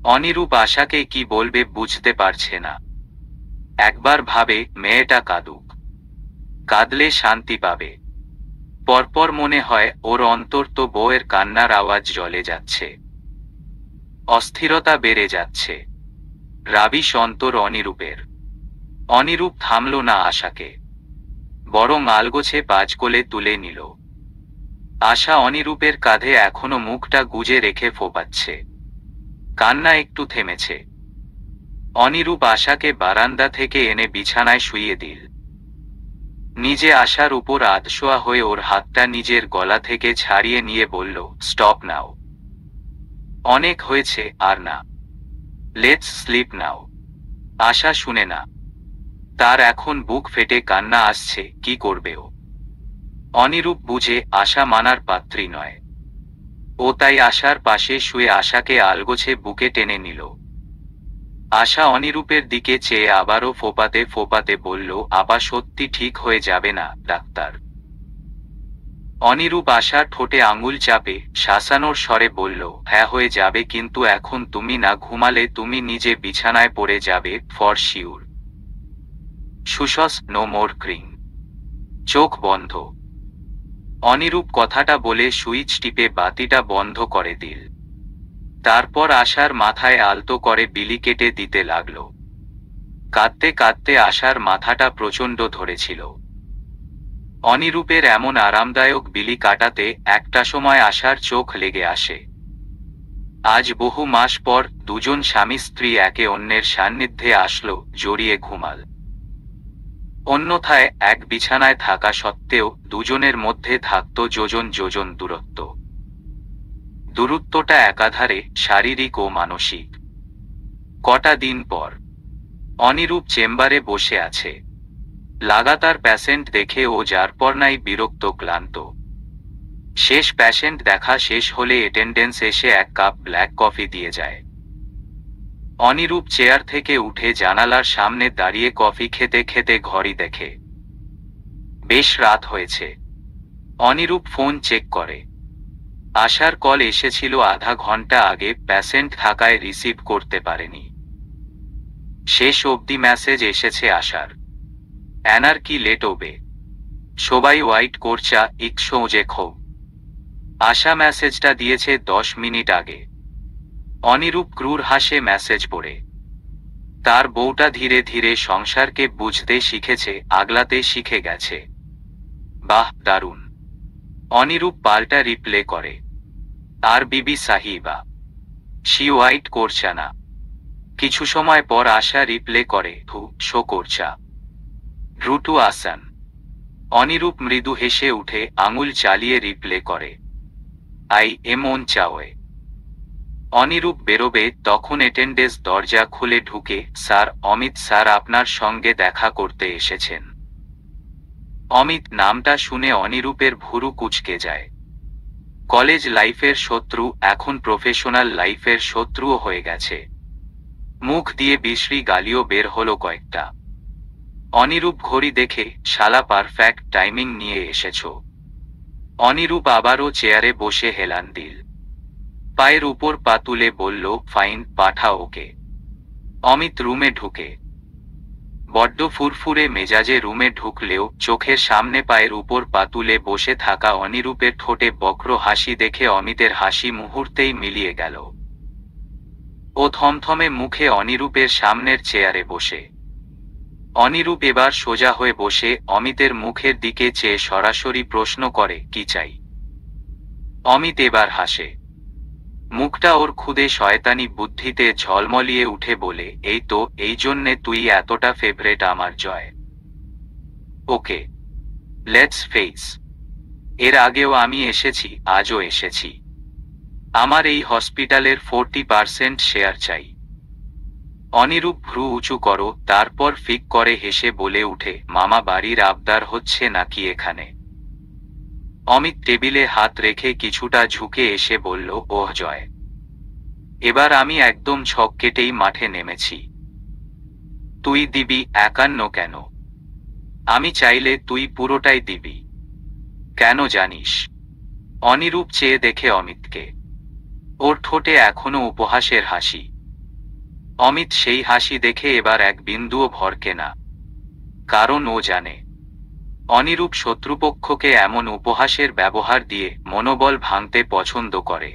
অনিরূপ আশাকে কি বলবে বুঝতে পারছে না। একবার ভাবে মেয়েটা কাঁদুক, কাঁদলে শান্তি পাবে। পরপর মনে হয় ওর অন্তর তো বউয়ের কান্নার আওয়াজ জ্বলে যাচ্ছে। অস্থিরতা বেড়ে যাচ্ছে। রাবিশ অন্তর অনিরূপের। অনিরূপ থামল না আশাকে, বরং আলগোছে পাঁচ কোলে তুলে নিল। আশা অনিরূপের কাঁধে এখনো মুখটা গুজে রেখে ফোপাচ্ছে। কান্না একটু থেমেছে। অনিরূপ আশাকে বারান্দা থেকে এনে বিছানায় শুইয়ে দিল। নিজে আশার উপর আধশোয়া হয়ে ওর হাতটা নিজের গলা থেকে ছাড়িয়ে নিয়ে বলল, স্টপ নাও, অনেক হয়েছে, আর না, লেটস স্লিপ নাও। আশা শুনে না। তার এখন বুক ফেটে কান্না আসছে, কি করবে ও? অনিরূপ বুঝে আশা মানার পাত্রী নয়। ও তাই আশার পাশে শুয়ে আশাকে আলগোছে বুকে টেনে নিল। আশা অনিরূপের দিকে চেয়ে আবারও ফোপাতে ফোপাতে বলল, আপা সত্যি ঠিক হয়ে যাবে না ডাক্তার? অনিরূপ আশার ঠোঁটে আঙুল চাপে শাসানোর স্বরে বলল, হ্যাঁ হয়ে যাবে, কিন্তু এখন তুমি না ঘুমালে তুমি নিজে বিছানায় পড়ে যাবে, ফর শিওর। সুসস, নো মোর ক্রিং। চোখ বন্ধ। অনিরূপ কথাটা বলে সুইচ টিপে বাতিটা বন্ধ করে দিল। তারপর আশার মাথায় আলতো করে বিলি কেটে দিতে লাগল। কাঁদতে কাঁদতে আশার মাথাটা প্রচণ্ড ধরেছিল। অনিরূপের এমন আরামদায়ক বিলি কাটাতে একটা সময় আশার চোখ লেগে আসে। আজ বহু মাস পর দুজন স্বামী স্ত্রী একে অন্যের সান্নিধ্যে আসলো, জড়িয়ে ঘুমাল। অন্যথায় এক বিছানায় থাকা সত্ত্বেও দুজনের মধ্যে থাকত যোজন যোজন দূরত্ব। দূরত্বটা একাধারে শারীরিক ও মানসিক। কটা দিন পর অনিরূপ চেম্বারে বসে আছে। লাগাতার প্যাশেন্ট দেখে ও যারপরনাই বিরক্ত, ক্লান্ত। শেষ প্যাশেন্ট দেখা শেষ হলে অ্যাটেন্ডেন্স এসে এক কাপ ব্ল্যাক কফি দিয়ে যায়। অনিরূপ চেয়ার থেকে উঠে জানালার সামনে দাঁড়িয়ে কফি খেতে খেতে ঘড়ি দেখে। বেশ রাত হয়েছে। অনিরূপ ফোন চেক করে। আশার কল এসেছিল আধা ঘন্টা আগে, প্যাশেন্ট থাকায় রিসিভ করতে পারেনি। শেষ অবধি মেসেজ এসেছে আশার, অ্যানার কি লেট হবে, সবাই ওয়াইট করছা, ইকশো যে খুব। আশা মেসেজটা দিয়েছে 10 মিনিট আগে। অনিরূপ ক্রুর হাসে মেসেজ পড়ে। তার বউটা ধীরে ধীরে সংসারকে বুঝতে শিখেছে, আগলাতে শিখে গেছে। বাহ, দারুণ। অনিরূপ পাল্টা রিপ্লে করে, আর বিবি সাহিবা, শি ওয়াইট করছা না। কিছু সময় পর আশা রিপ্লে করে, হু শো করছা, রুটু আসান। অনিরূপ মৃদু হেসে উঠে আঙুল চালিয়ে রিপ্লে করে, আই এম অন চাওয়ে। অনিরূপ বেরোবে তখন অ্যাটেন্ডেন্স দরজা খুলে ঢুকে, স্যার, অমিত স্যার আপনার সঙ্গে দেখা করতে এসেছেন। অমিত নামটা শুনে অনিরূপের ভুরু কুঁচকে যায়। কলেজ লাইফের শত্রু এখন প্রফেশনাল লাইফের শত্রুও হয়ে গেছে। মুখ দিয়ে বিশ্রী গালিও বের হলো কয়েকটা। অনিরূপ ঘড়ি দেখে, শালা পারফেক্ট টাইমিং নিয়ে এসেছো। অনিরূপ আবারও চেয়ারে বসে হেলান দিল। পায়ের উপর পা তুলে বলল, ফাইন, পাঠা ওকে। অমিত রুমে ঢুকে। বড্ড ফুরফুরে মেজাজে রুমে ঢুকলেও চোখের সামনে পায়ের উপর পা তুলে বসে থাকা অনিরূপের ঠোঁটে বক্র হাসি দেখে অমিতের হাসি মুহূর্তেই মিলিয়ে গেল। ও থমথমে মুখে অনিরূপের সামনের চেয়ারে বসে। অনিরূপ এবার সোজা হয়ে বসে অমিতের মুখের দিকে চেয়ে সরাসরি প্রশ্ন করে, কি চাই? অমিত এবার হাসে। মুখটা ওর খুদে শয়তানি বুদ্ধিতে ঝলমলিয়ে উঠে বলে, এই তো, এই জন্যে তুই এতটা ফেভারেট আমার জয়। ওকে, লেটস ফেস। এর আগেও আমি এসেছি, আজও এসেছি। আমার এই হসপিটালের 40% শেয়ার চাই। অনিরূপ ভ্রু উঁচু করো, তারপর ফিক করে হেসে বলে উঠে, মামা বাড়ির আবদার হচ্ছে নাকি এখানে? অমিত টেবিলে হাত রেখে কিছুটা ঝুঁকে এসে বলল, ওহ জয়, এবার আমি একদম ছক কেটেই মাঠে নেমেছি। তুই দিবি 51 কেন? আমি চাইলে তুই পুরোটাই দিবি। কেন জানিস? অনিরূপ চেয়ে দেখে অমিতকে। ওর ঠোঁটে এখনো উপহাসের হাসি। অমিত সেই হাসি দেখে এবার এক বিন্দুও ভরকে না। কারণ ও জানে অনিরূপ শত্রুপক্ষকে এমন উপহাসের ব্যবহার দিয়ে মনোবল ভাঙতে পছন্দ করে।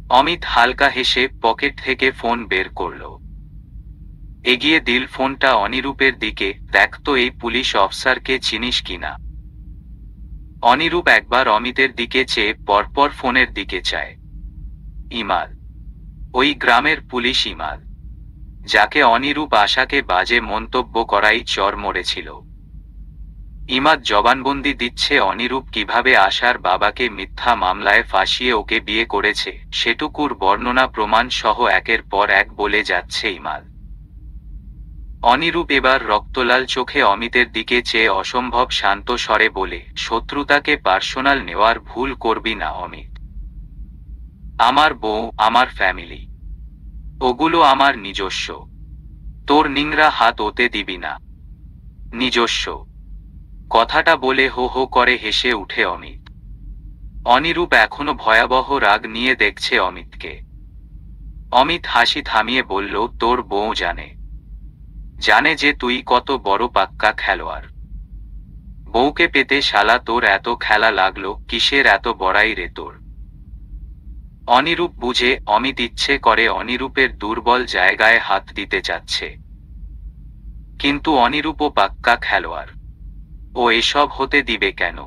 অমিত হালকা হেসে পকেট থেকে ফোন বের করল। এগিয়ে দিল ফোনটা অনিরূপের দিকে। দেখ তো এই পুলিশ অফিসারকে চিনিস কিনা। অনিরূপ একবার অমিতের দিকে চেয়ে পরপর ফোনের দিকে চায়। ইমাল, ওই গ্রামের পুলিশ ইমাল, যাকে অনিরূপ আশাকে বাজে মন্তব্য করাই চড় মরেছিল। ইমাদ জবানবন্দি দিচ্ছে অনিরূপ কিভাবে আশার বাবাকে মিথ্যা মামলায় ফাঁসিয়ে ওকে বিয়ে করেছে সেটুকুর বর্ণনা প্রমাণ সহ একের পর এক বলে যাচ্ছে ইমাদ। অনিরূপ এবার রক্তলাল চোখে অমিতের দিকে চেয়ে অসম্ভব শান্ত স্বরে বলে, শত্রুতাকে পার্সোনাল নেওয়ার ভুল করবি না অমিত। আমার বউ, আমার ফ্যামিলি, ওগুলো আমার নিজস্ব। তোর নিংড়া হাত ওতে দিবি না। নিজস্ব কথাটা বলে হো হো করে হেসে উঠে অমিত। অনিরূপ এখনো ভয়াবহ রাগ নিয়ে দেখছে অমিতকে। অমিত হাসি থামিয়ে বলল, তোর বউ জানে যে তুই কত বড় পাক্কা খেলোয়াড়। বউকে পেতে শালা তোর এত খেলা লাগলো কিসের, এত বড়াই রে তোর। অনিরূপ বুঝে অমিত ইচ্ছে করে অনিরূপের দুর্বল জায়গায় হাত দিতে চাচ্ছে, কিন্তু অনিরূপও পাক্কা খেলোয়াড়, ও এসব হতে দিবে কেন?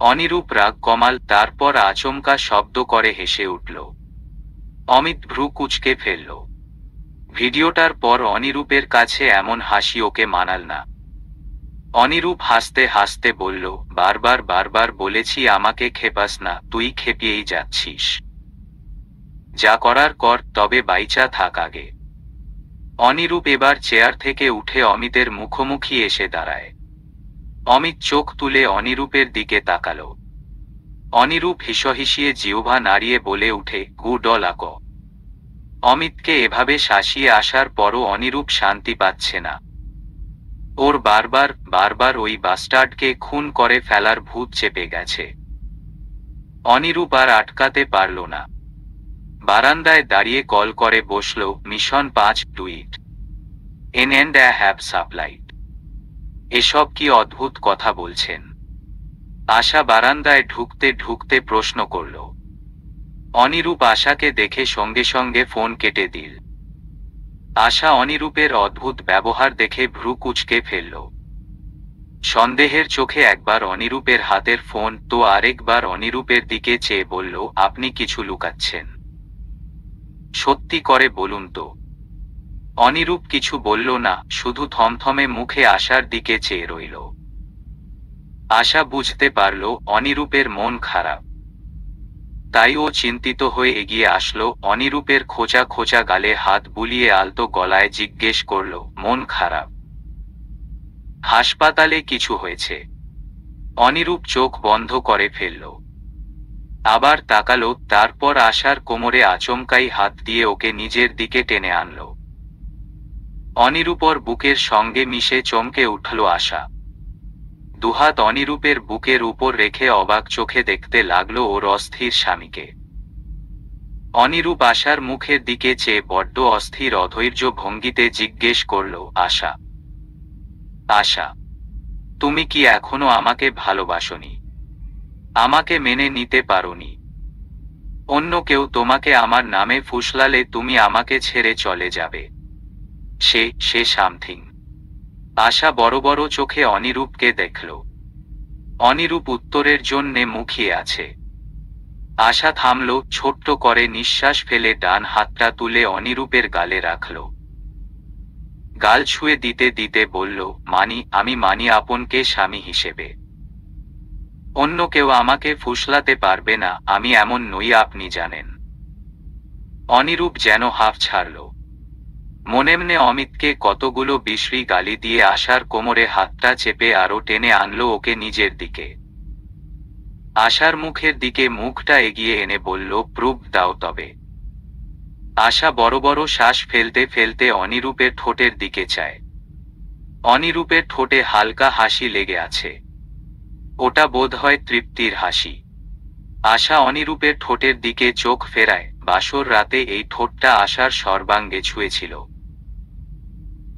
অনিরূপ রাগ কমাল, তারপর আচমকা শব্দ করে হেসে উঠল। অমিত ভ্রু কুঁচকে ফেলল। ভিডিওটার পর অনিরূপের কাছে এমন হাসি ওকে মানাল না। অনিরূপ হাসতে হাসতে বলল, বারবার বলেছি আমাকে খেপাস না, তুই খেপিয়েই যাচ্ছিস। যা করার কর, তবে বাইচা থাক আগে। অনিরূপ এবার চেয়ার থেকে উঠে অমিতের মুখোমুখি এসে দাঁড়ায়। অমিত চোখ তুলে অনিরূপের দিকে তাকাল। অনিরূপ হিসহিসিয়ে জিহ্বা নাড়িয়ে বলে উঠে, গুড লাক। অমিতকে এভাবে শাসিয়ে আসার পরও অনিরূপ শান্তি পাচ্ছে না। ওর বারবার ওই বাস্টার্ডকে খুন করে ফেলার ভূত চেপে গেছে। অনিরূপ আর আটকাতে পারল না। বারান্দায় দাঁড়িয়ে কল করে বসল, mission 5 tweet N and have supplied. এসব কি অদ্ভুত কথা বলছেন? আশা বারান্দায় ঢুকতে ঢুকতে প্রশ্ন করল। অনিরূপ আশাকে দেখে সঙ্গে সঙ্গে ফোন কেটে দিল। আশা অনিরূপের অদ্ভুত ব্যবহার দেখে ভ্রু কুঁচকে ফেলল। সন্দেহের চোখে একবার অনিরূপের হাতের ফোন তো আরেকবার অনিরূপের দিকে চেয়ে বলল, আপনি কিছু লুকাচ্ছেন? সত্যি করে বলুন তো। অনিরূপ কিছু বলল না, শুধু থমথমে মুখে আশার দিকে চেয়ে রইল। আশা বুঝতে পারল অনিরূপের মন খারাপ। তাই ও চিন্তিত হয়ে এগিয়ে আসলো, অনিরূপের খোঁচা খোঁচা গালে হাত বুলিয়ে আলতো গলায় জিজ্ঞেস করল, মন খারাপ? হাসপাতালে কিছু হয়েছে? অনিরূপ চোখ বন্ধ করে ফেলল। আবার তাকালো, তারপর আশার কোমরে আচমকাই হাত দিয়ে ওকে নিজের দিকে টেনে আনল। অনিরূপর বুকের সঙ্গে মিশে চমকে উঠল আশা। দুহাত অনিরূপের বুকের উপর রেখে অবাক চোখে দেখতে লাগলো ওর অস্থির স্বামীকে। অনিরূপ আশার মুখের দিকে চেয়ে বড্ড অস্থির অধৈর্য ভঙ্গিতে জিজ্ঞেস করল, আশা, আশা, তুমি কি এখনো আমাকে ভালোবাসোনি? আমাকে মেনে নিতে পারোনি? অন্য কেউ তোমাকে আমার নামে ফুসলালে তুমি আমাকে ছেড়ে চলে যাবে? Say something. আশা বড় বড় চোখে অনিরূপকে দেখল। অনিরূপ উত্তরের জন্যে মুখিয়ে আছে। আশা থামল, ছোট্ট করে নিঃশ্বাস ফেলে ডান হাতটা তুলে অনিরূপের গালে রাখল। গাল ছুঁয়ে দিতে দিতে বলল, আমি মানি আপনকে স্বামী হিসেবে। অন্য কেউ আমাকে ফুসলাতে পারবে না, আমি এমন নই, আপনি জানেন। অনিরূপ যেন হাঁফ ছাড়ল। মনে মনে অমিতকে কতগুলো বিশ্রী গালি দিয়ে আশার কোমরে হাতটা চেপে আরো টেনে আনল ওকে নিজের দিকে। আশার মুখের দিকে মুখটা এগিয়ে এনে বলল, প্রুফ দাও তবে। আশা বড় বড় শ্বাস ফেলতে ফেলতে অনিরূপের ঠোঁটের দিকে চায়। অনিরূপের ঠোঁটে হালকা হাসি লেগে আছে। ওটা বোধহয় তৃপ্তির হাসি। আশা অনিরূপের ঠোঁটের দিকে চোখ ফেরায়। বাসর রাতে এই ঠোঁটটা আশার সর্বাঙ্গে ছুঁয়েছিল।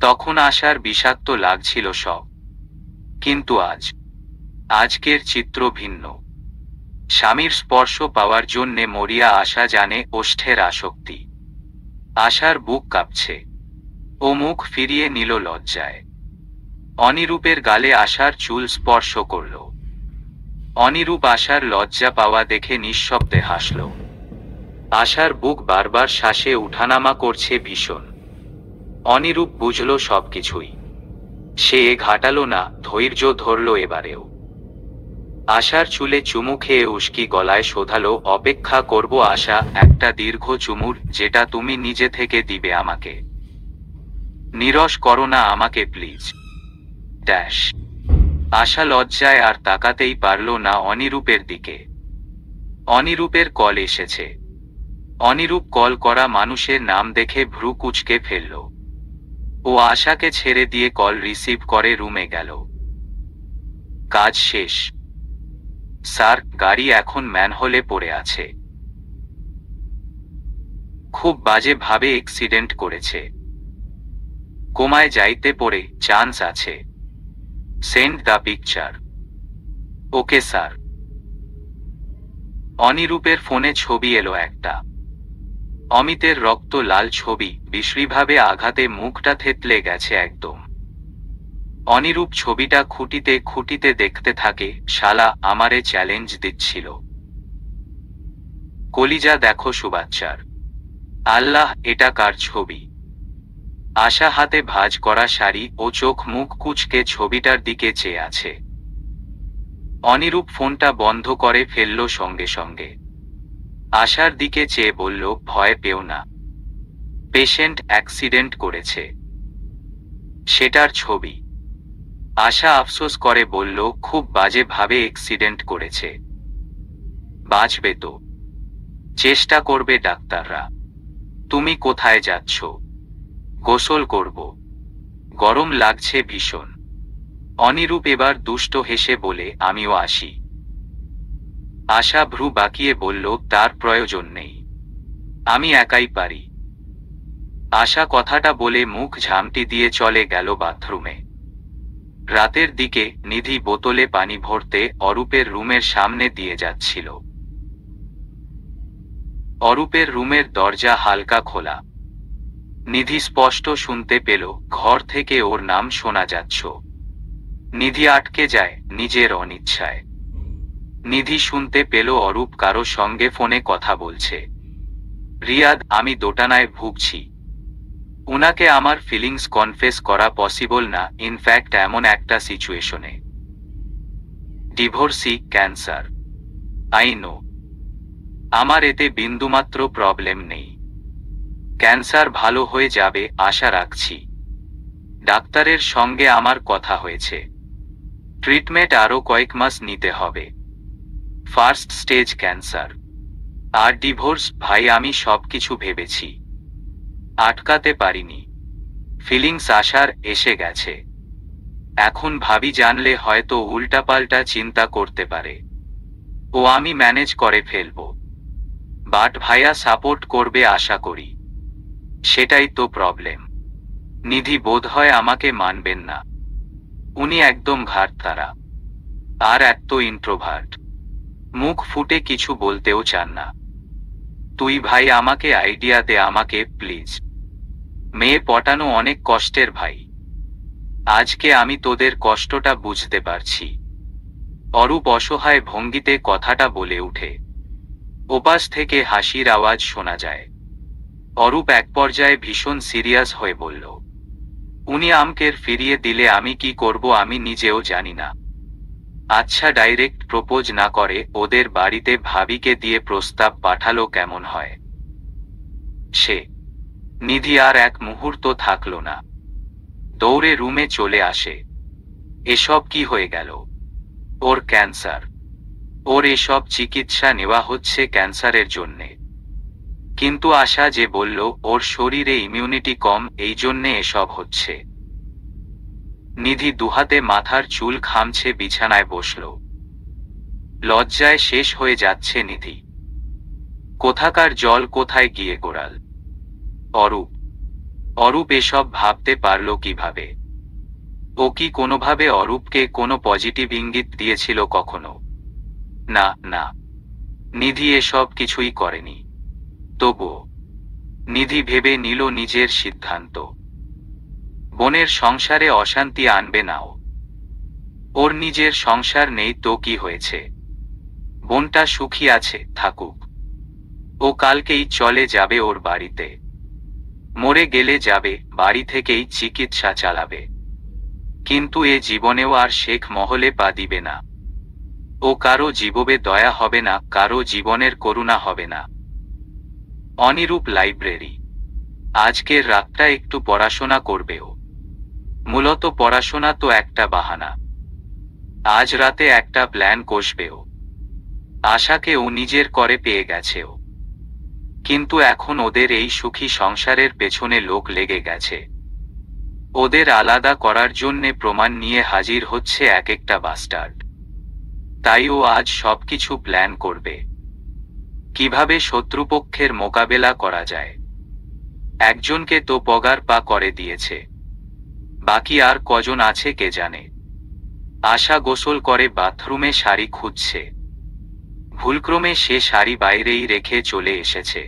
তখন আশার বিষাক্ত লাগছিল সব। কিন্তু আজকের চিত্র ভিন্ন। স্বামীর স্পর্শ পাওয়ার জন্যে মরিয়া আশা জানে ওষ্ঠের আসক্তি। আশার বুক কাঁপছে। ও মুখ ফিরিয়ে নিল লজ্জায়। অনিরূপের গালে আশার চুল স্পর্শ করল। অনিরূপ আশার লজ্জা পাওয়া দেখে নিঃশব্দে হাসল। আশার বুক বারবার শ্বাসে উঠানামা করছে ভীষণ। অনিরূপ বুঝল সবকিছুই। সে ঘাটালো না, ধৈর্য ধরল এবারেও। আশার চুলে চুমু খেয়ে উস্কি গলায় শোধালো, অপেক্ষা করব আশা, একটা দীর্ঘ চুমুর, যেটা তুমি নিজে থেকে দিবে আমাকে। নিরস করো না আমাকে প্লিজ। ড্যাশ। আশা লজ্জায় আর তাকাতেই পারল না অনিরূপের দিকে। অনিরূপের কল এসেছে। অনিরূপ কল করা মানুষের নাম দেখে ভ্রু কুঁচকে ফেলল। ও আশাকে ছেড়ে দিয়ে কল রিসিভ করে রুমে গেল। কাজ শেষ স্যার, গাড়ি এখন ম্যানহোলে পড়ে আছে। খুব বাজে ভাবে অ্যাক্সিডেন্ট করেছে। কোমায় যাইতে পড়ে চান্স আছে। Send the picture. Okay sir. অনিরূপের ফোনে ছবি এলো একটা। অমিতের রক্ত লাল ছবি, বিশ্রীভাবে আঘাতে মুখটা থেতলে গেছে একদম। অনিরূপ ছবিটা খুঁটিতে খুঁটিতে দেখতে থাকে। শালা আমারে চ্যালেঞ্জ দিচ্ছিল। কলিজা দেখো সুবাচ্চার। আল্লাহ, এটা কার ছবি? আশা হাতে ভাঁজ করা শাড়ি ও চোখ মুখ কুঁচকে ছবিটার দিকে চেয়ে আছে। অনিরূপ ফোনটা বন্ধ করে ফেলল সঙ্গে সঙ্গে। আশার দিকে চেয়ে বলল, ভয় পেও না, পেশেন্ট অ্যাক্সিডেন্ট করেছে। সেটার ছবি। আশা আফসোস করে বলল, খুব বাজে ভাবে অ্যাক্সিডেন্ট করেছে। বাঁচবে তো? চেষ্টা করবে ডাক্তাররা। তুমি কোথায় যাচ্ছ? গোসল করব। গরম লাগছে ভীষণ। অনিরূপ এবার দুষ্ট হেসে বলে, আমিও আসি। আশা ভ্রু বাঁকিয়ে বলল, তার প্রয়োজন নেই, আমি একাই পারি। আশা কথাটা বলে মুখ ঝামটি দিয়ে চলে গেল বাথরুমে। রাতের দিকে নিধি বোতলে পানি ভরতে অরূপের রুমের সামনে দিয়ে যাচ্ছিল। অরূপের রুমের দরজা হালকা খোলা। নিধি স্পষ্ট শুনতে পেল ঘর থেকে ওর নাম শোনা যাচ্ছ। নিধি আটকে যায় নিজের অনিচ্ছায়। নিধি শুনতে পেল অরূপ কারো সঙ্গে ফোনে কথা বলছে। রিয়াদ, আমি দোটানায় ভুগছি। উনাকে আমার ফিলিংস কনফেস করা পসিবল না, ইনফ্যাক্ট এমন একটা সিচুয়েশনে। Divorcee, cancer. I know. আমার এতে বিন্দুমাত্র প্রবলেম নেই। ক্যান্সার ভালো হয়ে যাবে আশা রাখছি। ডাক্তারের সঙ্গে আমার কথা হয়েছে। ট্রিটমেন্ট আরও কয়েক মাস নিতে হবে। First stage cancer. আর ডিভোর্স, ভাই আমি সবকিছু ভেবেছি, আটকাতে পারিনি। ফিলিংস আশার এসে গেছে। এখন ভাবি জানলে হয়তো উল্টাপাল্টা চিন্তা করতে পারে। ও আমি ম্যানেজ করে ফেলব। বাট ভাইয়া সাপোর্ট করবে আশা করি। সেটাই তো প্রবলেম। নিধি বোধহয় আমাকে মানবেন না। উনি একদম ঘাটতারা। আর এত ইন্ট্রোভার্ট। মুখ ফুটে কিছু বলতেও চান না। তুই ভাই আমাকে আইডিয়া দে আমাকে প্লিজ। মেয়ে পটানো অনেক কষ্টের ভাই। আজকে আমি তোদের কষ্টটা বুঝতে পারছি। অরূপ অসহায় ভঙ্গিতে কথাটা বলে উঠে। ওপাশ থেকে হাসির আওয়াজ শোনা যায়। অরূপ এক পর্যায়ে ভীষণ সিরিয়াস হয়ে বলল, উনি আমাকে ফিরিয়ে দিলে আমি কি করব আমি নিজেও জানি না। আচ্ছা, ডাইরেক্ট প্রপোজ না করে ওদের বাড়িতে ভাবিকে দিয়ে প্রস্তাব পাঠালো কেমন হয়? সে নিধি আর এক মুহূর্ত থাকল না। দৌড়ে রুমে চলে আসে। এসব কি হয়ে গেল? ওর ক্যান্সার। ওর এসব চিকিৎসা নেওয়া হচ্ছে ক্যান্সারের জন্যে। কিন্তু আশা যে বলল ওর শরীরে ইমিউনিটি কম, এই জন্যে এসব হচ্ছে। নিধি দুহাতে মাথার চুল খামছে বিছানায় বসল। লজ্জায় শেষ হয়ে যাচ্ছে নিধি। কোথাকার জল কোথায় গিয়ে গোড়াল। অরূপ অরূপ এসব ভাবতে পারল কিভাবে? ও কি কোনোভাবে অরূপকে কোনো পজিটিভ ইঙ্গিত দিয়েছিল কখনো? না না, নিধি এসব কিছুই করেনি। তবুও নিধি ভেবে নিল নিজের সিদ্ধান্ত। বোনের সংসারে অশান্তি আনবে না ও। ওর নিজের সংসার নেই তো কি হয়েছে? বোনটা সুখী আছে, থাকুক। ও কালকেই চলে যাবে ওর বাড়িতে। মরে গেলে যাবে, বাড়ি থেকেই চিকিৎসা চালাবে। কিন্তু এ জীবনেও আর শেখ মহলে পা দিবে না। ও কারো জীববে দয়া হবে না, কারো জীবনের করুণা হবে না। অনিরূপ লাইব্রেরি। আজকের রাতটা একটু পড়াশোনা করবে ও। মূলত পড়াশোনা তো একটা বাহানা। আজ রাতে একটা প্ল্যান কষবে ও। আশাকে ও নিজের করে পেয়ে গেছে ও। কিন্তু এখন ওদের এই সুখী সংসারের পেছনে লোক লেগে গেছে। ওদের আলাদা করার জন্যে প্রমাণ নিয়ে হাজির হচ্ছে এক একটা বাস্টার্ড। তাই ও আজ সবকিছু প্ল্যান করবে। কিভাবে শত্রুপক্ষের মোকাবেলা করা যায়। একজনকে তো পগার পা করে দিয়েছে, বাকি আর কজন আছে কে জানে। আশা গোসল করে বাথরুমে শাড়ি খুঁজছে। ভুলক্রমে সে শাড়ি বাইরেই রেখে চলে এসেছে।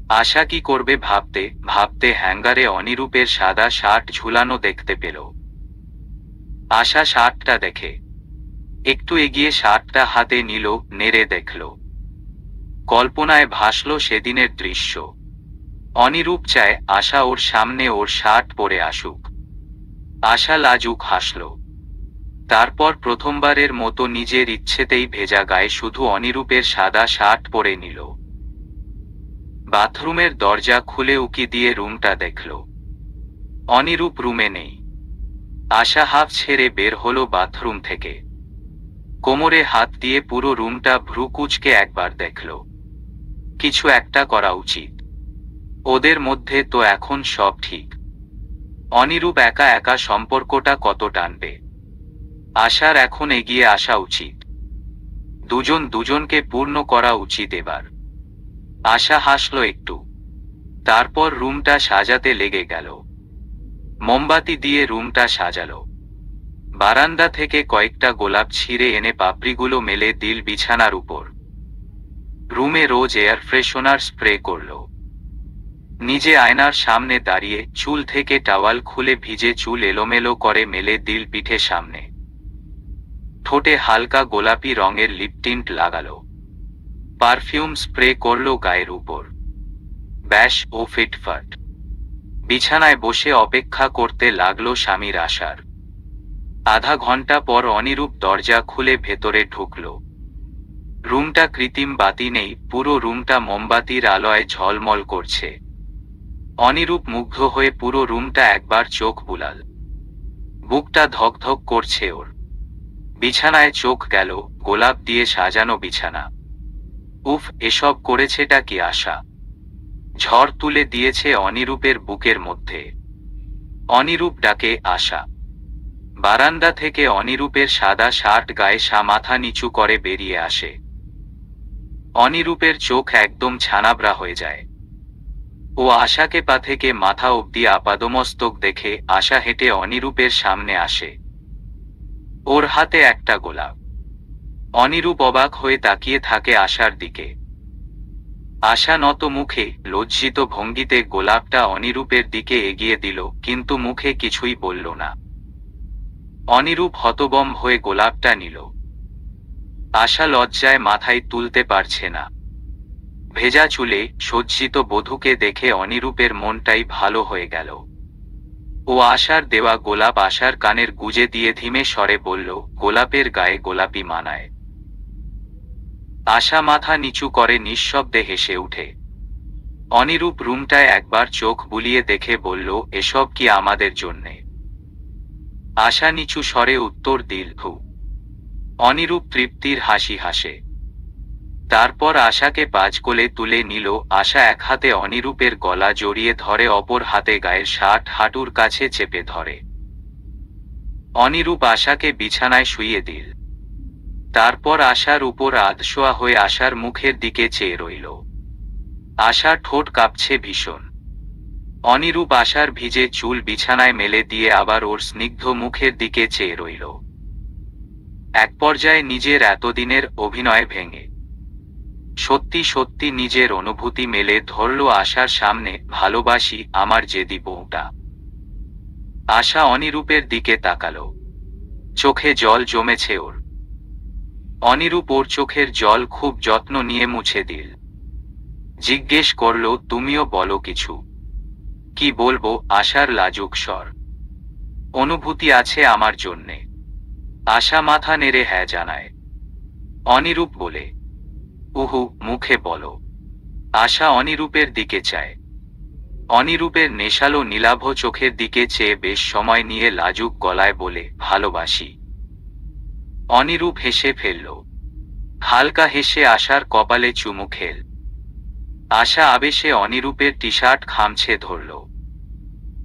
আশা কি করবে ভাবতে ভাবতে হ্যাঙ্গারে অনিরূপের সাদা শার্ট ঝুলানো দেখতে পেল। আশা শার্টটা দেখে একটু এগিয়ে শার্টটা হাতে নিল, নেড়ে দেখল। কল্পনায় ভাসল সেদিনের দৃশ্য। অনিরূপ চায় আশা ওর সামনে ওর শার্ট পরে আসুক। আশা লাজুক হাসল। তারপর প্রথমবারের মতো নিজের ইচ্ছেতেই ভেজা গায়ে শুধু অনিরূপের সাদা শার্ট পরে নিল। বাথরুমের দরজা খুলে উকি দিয়ে রুমটা দেখল। অনিরূপ রুমে নেই। আশা হাফ ছেড়ে বের হলো বাথরুম থেকে। কোমরে হাত দিয়ে পুরো রুমটা ভ্রু কুঁচকে একবার দেখল। কিছু একটা করা উচিত। ওদের মধ্যে তো এখন সব ঠিক। অনিরূপ একা একা সম্পর্কটা কত টানবে। আশার এখন এগিয়ে আসা উচিত। দুজন দুজনকে পূর্ণ করা উচিত এবার। আশা হাসল একটু। তারপর রুমটা সাজাতে লেগে গেল। মোমবাতি দিয়ে রুমটা সাজালো। বারান্দা থেকে কয়েকটা গোলাপ ছিঁড়ে এনে পাপড়িগুলো মেলে দিল বিছানার উপর। রুমে রোজ এয়ার ফ্রেশনার স্প্রে করল। নিজে আয়নার সামনে দাঁড়িয়ে চুল থেকে টাওয়াল খুলে ভিজে চুল এলোমেলো করে মেলে দিল পিঠে সামনে। ঠোঁটে হালকা গোলাপি রঙের লিপটিন্ট লাগালো। পারফিউম স্প্রে করল গায়ের উপর। ব্যাস ও ফিটফাট। বিছানায় বসে অপেক্ষা করতে লাগলো স্বামীর আসার। আধা ঘন্টা পর অনিরূপ দরজা খুলে ভেতরে ঢুকল। রুমটা কৃত্রিম বাতি নেই, পুরো রুমটা মোমবাতির আলোয় ঝলমল করছে। অনিরূপ মুগ্ধ হয়ে পুরো রুমটা একবার চোখ বুলাল। বুকটা ধকধক করছে ওর। বিছানায় চোখ গেল, গোলাপ দিয়ে সাজানো বিছানা। উফ, এসব করেছেটা কি আশা? ঝড় তুলে দিয়েছে অনিরূপের বুকের মধ্যে। অনিরূপ ডাকে আশা। বারান্দা থেকে অনিরূপের সাদা শার্ট গায়ে মাথা নিচু করে বেরিয়ে আসে। অনিরূপের চোখ একদম ছানাবড়া হয়ে যায়। ও আশাকে পা থেকে মাথা অবধি আপাদমস্তক দেখে আশা হেঁটে অনিরূপের সামনে আসে। ওর হাতে একটা গোলাপ। অনিরূপ অবাক হয়ে তাকিয়ে থাকে আশার দিকে। আশা নত মুখে লজ্জিত ভঙ্গিতে গোলাপটা অনিরূপের দিকে এগিয়ে দিল, কিন্তু মুখে কিছুই বলল না। অনিরূপ হতবম্ব হয়ে গোলাপটা নিল। আশা লজ্জায় মাথায় তুলতে পারছে না। ভেজা চুলে সজ্জিত বধূকে দেখে অনিরূপের মনটাই ভালো হয়ে গেল। ও আশার দেওয়া গোলাপ আশার কানের গুজে দিয়ে ধীমে স্বরে বলল, গোলাপের গায়ে গোলাপি মানায়। আশা মাথা নিচু করে নিঃশব্দে হেসে উঠে। অনিরূপ রুমটায় একবার চোখ বুলিয়ে দেখে বলল, এসব কি আমাদের জন্যে? আশা নিচু স্বরে উত্তর দিল, হু। অনিরূপ তৃপ্তির হাসি হাসে। তারপর আশাকে পাঁচ কোলে তুলে নিল। আশা এক হাতে অনিরূপের গলা জড়িয়ে ধরে, অপর হাতে গায়ের শার্ট হাঁটুর কাছে চেপে ধরে। অনিরূপ আশাকে বিছানায় শুইয়ে দিল। তারপর আশার উপর আধশোয়া হয়ে আশার মুখের দিকে চেয়ে রইল। আশার ঠোঁট কাঁপছে ভীষণ। অনিরূপ আশার ভিজে চুল বিছানায় মেলে দিয়ে আবার ওর স্নিগ্ধ মুখের দিকে চেয়ে রইল। এক পর্যায়ে নিজের এতদিনের অভিনয় ভেঙে সত্যি সত্যি নিজের অনুভূতি মেলে ধরল আশার সামনে, ভালোবাসি আমার জেদি বউটা। আশা অনিরূপের দিকে তাকালো। চোখে জল জমেছে ওর। অনিরূপ ওর চোখের জল খুব যত্ন নিয়ে মুছে দিল। জিজ্ঞেস করল, তুমিও বলো কিছু। কি বলবো? আশার লাজুক স্বর। অনুভূতি আছে আমার জন্যে। আশা মাথা নেড়ে হ্যাঁ জানায়। অনিরূপ বলে, উহু, মুখে বলো। আশা অনিরূপের দিকে চায়। অনিরূপের নেশালো নীলাভ চোখের দিকে চেয়ে বেশ সময় নিয়ে লাজুক গলায় বলে, ভালোবাসি। অনিরূপ হেসে ফেলল। হালকা হেসে আশার কপালে চুমু খেল। আশা আবেশে অনিরূপের টি শার্ট খামছে ধরল।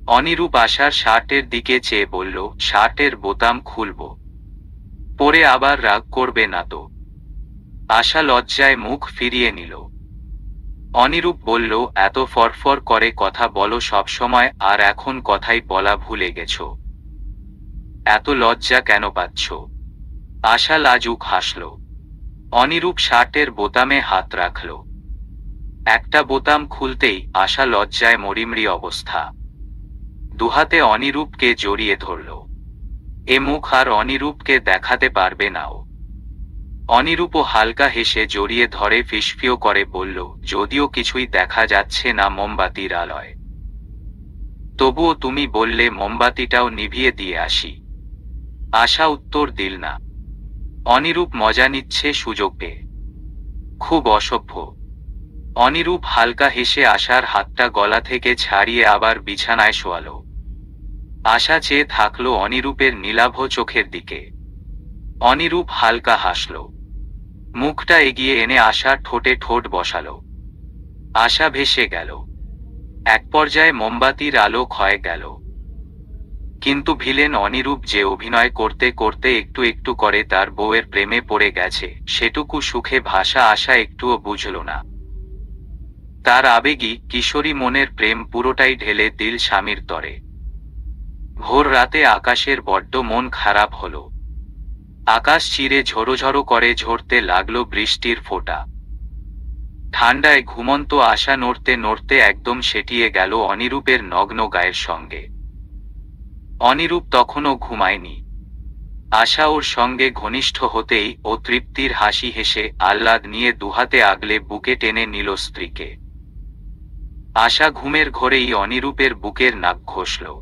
অনিরূপ আশার শার্টের দিকে চেয়ে বলল, শার্টের বোতাম খুলব, পরে আবার রাগ করবে না তো? আশা লজ্জায় মুখ ফিরিয়ে নিল। অনিরূপ বলল, এত ফরফর করে কথা বলো সবসময়, আর এখন কথাই বলা ভুলে গেছ। এত লজ্জা কেন পাচ্ছ? আশা লাজুক হাসল। অনিরূপ শার্টের বোতামে হাত রাখল। একটা বোতাম খুলতেই আশা লজ্জায় মরিমরি অবস্থা। দুহাতে অনিরূপকে জড়িয়ে ধরল। এ মুখ আর অনিরূপকে দেখাতে পারবে না ও। অনিরূপও হালকা হেসে জড়িয়ে ধরে ফিসফিও করে বলল, যদিও কিছুই দেখা যাচ্ছে না মোমবাতির আলোয়, তবুও তুমি বললে মোমবাতিটাও নিভিয়ে দিয়ে আসি। আশা উত্তর দিল না। অনিরূপ মজা নিচ্ছে সুযোগ পেয়ে। খুব অসভ্য। অনিরূপ হালকা হেসে আশার হাতটা গলা থেকে ছাড়িয়ে আবার বিছানায় শোয়াল। আশা চেয়ে থাকল অনিরূপের নীলাভ চোখের দিকে। অনিরূপ হালকা হাসল। মুখটা এগিয়ে এনে আশার ঠোঁটে ঠোঁট বসাল। আশা ভেসে গেল। এক পর্যায়ে মোমবাতির আলো ক্ষয়ে গেল। কিন্তু ভিলেন অনিরূপ যে অভিনয় করতে করতে একটু একটু করে তার বউয়ের প্রেমে পড়ে গেছে, সেটুকু সুখে ভাষা আশা একটুও বুঝল না। তার আবেগী কিশোরী মনের প্রেম পুরোটাই ঢেলে দিল স্বামীর তরে। ভোর রাতে আকাশের বড্ড মন খারাপ হল। আকাশ চিরে ঝড়ো করে ঝরতে লাগলো বৃষ্টির ফোঁটা। ঠান্ডায় ঘুমন্ত আশা নড়তে নড়তে একদম সেটিয়ে গেল অনিরূপের নগ্ন গায়ের সঙ্গে। অনিরূপ তখনও ঘুমায়নি। আশা ওর সঙ্গে ঘনিষ্ঠ হতেই ও তৃপ্তির হাসি হেসে আহ্লাদ নিয়ে দুহাতে আগলে বুকে টেনে নিল স্ত্রীকে। আশা ঘুমের ঘোরেই অনিরূপের বুকের নাক ঘষল।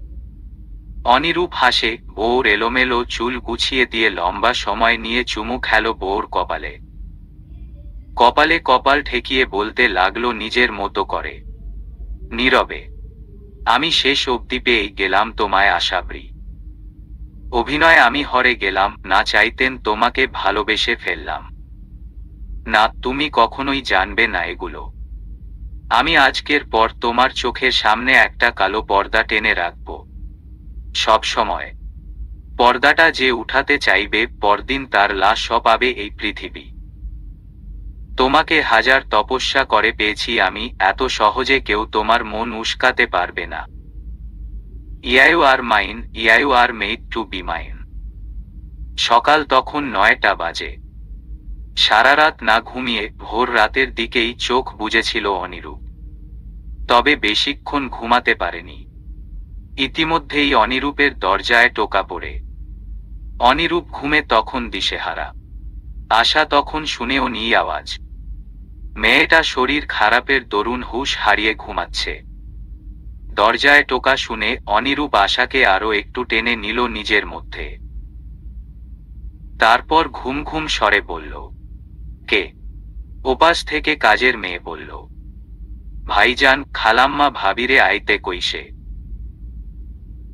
অনিরূপ হাসে, বউর এলোমেলো চুল গুছিয়ে দিয়ে লম্বা সময় নিয়ে চুমু খেল বউর কপালে। কপালে কপাল ঠেকিয়ে বলতে লাগলো নিজের মতো করে, নীরবে, আমি শেষ অবধি পেয়ে গেলাম তোমায় আশাবরি। অভিনয় আমি হরে গেলাম, না চাইতেন তোমাকে ভালোবেসে ফেললাম। না, তুমি কখনোই জানবে না এগুলো। আমি আজকের পর তোমার চোখের সামনে একটা কালো পর্দা টেনে রাখব সব সময়। পর্দাটা যে উঠাতে চাইবে, পরদিন তার লাশ পাবে এই পৃথিবী। তোমাকে হাজার তপস্যা করে পেয়েছি আমি, এত সহজে কেউ তোমার মন উস্কাতে পারবে না। You are mine, you are made to be mine. সকাল তখন 9টা বাজে। সারা রাত না ঘুমিয়ে ভোর রাতের দিকেই চোখ বুজেছিল অনিরূপ। তবে বেশিক্ষণ ঘুমাতে পারেনি। ইতিমধ্যেই অনিরূপের দরজায় টোকা পড়ে। অনিরূপ ঘুমে তখন দিশেহারা। আশা তখন শুনেও নি আওয়াজ। মেয়েটা শরীর খারাপের দরুন হুঁশ হারিয়ে ঘুমাচ্ছে। দরজায় টোকা শুনে অনিরূপ আশাকে আরো একটু টেনে নিল নিজের মধ্যে। তারপর ঘুম ঘুম স্বরে বলল, কে? ওপাশ থেকে কাজের মেয়ে বলল, ভাইজান, খালাম্মা ভাবিরে আইতে কইসে।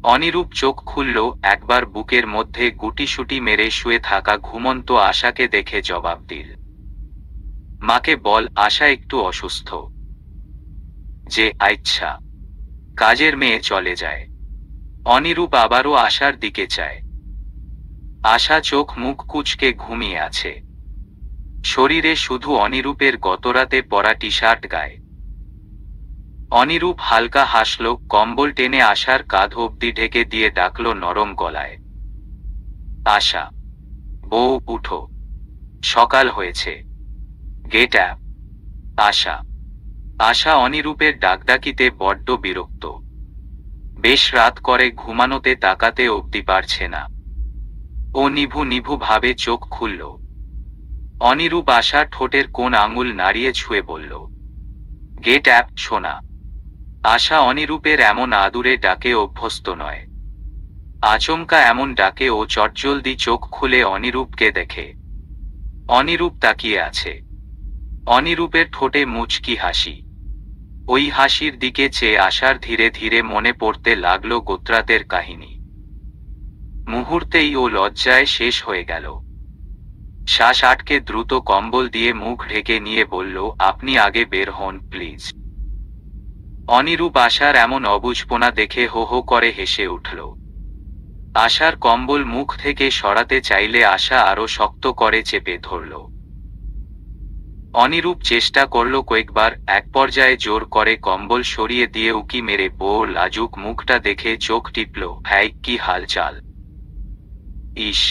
অনিরূপ চোখ খুলল। একবার বুকের মধ্যে গুটিসুটি মেরে শুয়ে থাকা ঘুমন্ত আশাকে দেখে জবাব দিল, মাকে বল আশা একটু অসুস্থ। যে আচ্ছা। কাজের মেয়ে চলে যায়। অনিরূপ আবারও আশার দিকে চায়। আশা চোখ মুখ কুঁচকে ঘুমিয়ে আছে। শরীরে শুধু অনিরূপের গতরাতে পরা টি শার্ট গায়ে। অনিরূপ হালকা হাসল, কম্বল টেনে আশার কাঁধ অব্দি ঢেকে দিয়ে ডাকল নরম গলায়, আশা, বউ উঠো, সকাল হয়েছে, গেট আপ। আশা আশা অনিরূপের ডাকডাকিতে বড্ড বিরক্ত। বেশ রাত করে, ঘুমানোতে তাকাতে অব্দি পারছে না। ও নিভু নিভু ভাবে চোখ খুলল। অনিরূপ আশার ঠোঁটের কোন আঙুল নাড়িয়ে ছুঁয়ে বলল, গেট অ্যাপ সোনা। আশা অনিরূপের এমন আদুরে ডাকে অভ্যস্ত নয়। আচমকা এমন ডাকে ও চটজলদি চোখ খুলে অনিরূপকে দেখে। অনিরূপ তাকিয়ে আছে। অনিরূপের ঠোঁটে মুচকি হাসি। ওই হাসির দিকে চেয়ে আশার ধীরে ধীরে মনে পড়তে লাগলো গোত্রাতের কাহিনী। মুহূর্তেই ও লজ্জায় শেষ হয়ে গেল। শ্বাস আটকে দ্রুত কম্বল দিয়ে মুখ ঢেকে নিয়ে বলল, আপনি আগে বের হন প্লিজ। অনিরূপ আশার এমন অবুঝপনা দেখে হো হো করে হেসে উঠল। আশার কম্বল মুখ থেকে সরাতে চাইলে আশা আরো শক্ত করে চেপে ধরল। অনিরূপ চেষ্টা করল কয়েকবার, এক পর্যায়ে জোর করে কম্বল সরিয়ে দিয়ে উকি মেরে বউর লাজুক মুখটা দেখে চোখ টিপল, হ্যাঁ কি হালচাল। ইস।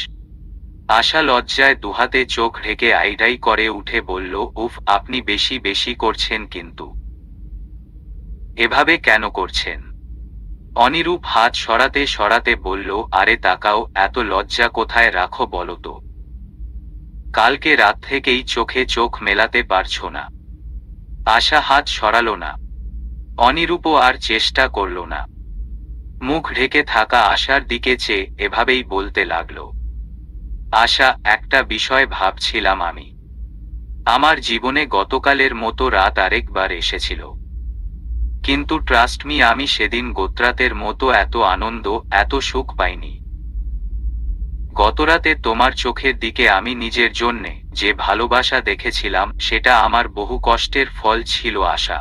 আশা লজ্জায় দুহাতে চোখ ঢেকে আইডাই করে উঠে বলল, উফ, আপনি বেশি বেশি করছেন কিন্তু। এভাবে কেন করছেন? অনিরূপ হাত সরাতে সরাতে বলল, আরে তাকাও, এত লজ্জা কোথায় রাখো বলো তো। কালকে রাত থেকেই চোখে চোখ মেলাতে পারছো না। আশা হাত সরালো না। অনিরূপও আর চেষ্টা করল না। মুখ ঢেকে থাকা আশার দিকে চেয়ে এভাবেই বলতে লাগল, আশা, একটা বিষয় ভাবছিলাম আমি। আমার জীবনে গতকালের মতো রাত আরেকবার এসেছিল, কিন্তু ট্রাস্ট মি, আমি সেদিন গোত্রাতের মতো এত আনন্দ, এত সুখ পাইনি। গতরাতে তোমার চোখের দিকে আমি নিজের জন্যে যে ভালোবাসা দেখেছিলাম, সেটা আমার বহু কষ্টের ফল ছিল। আশা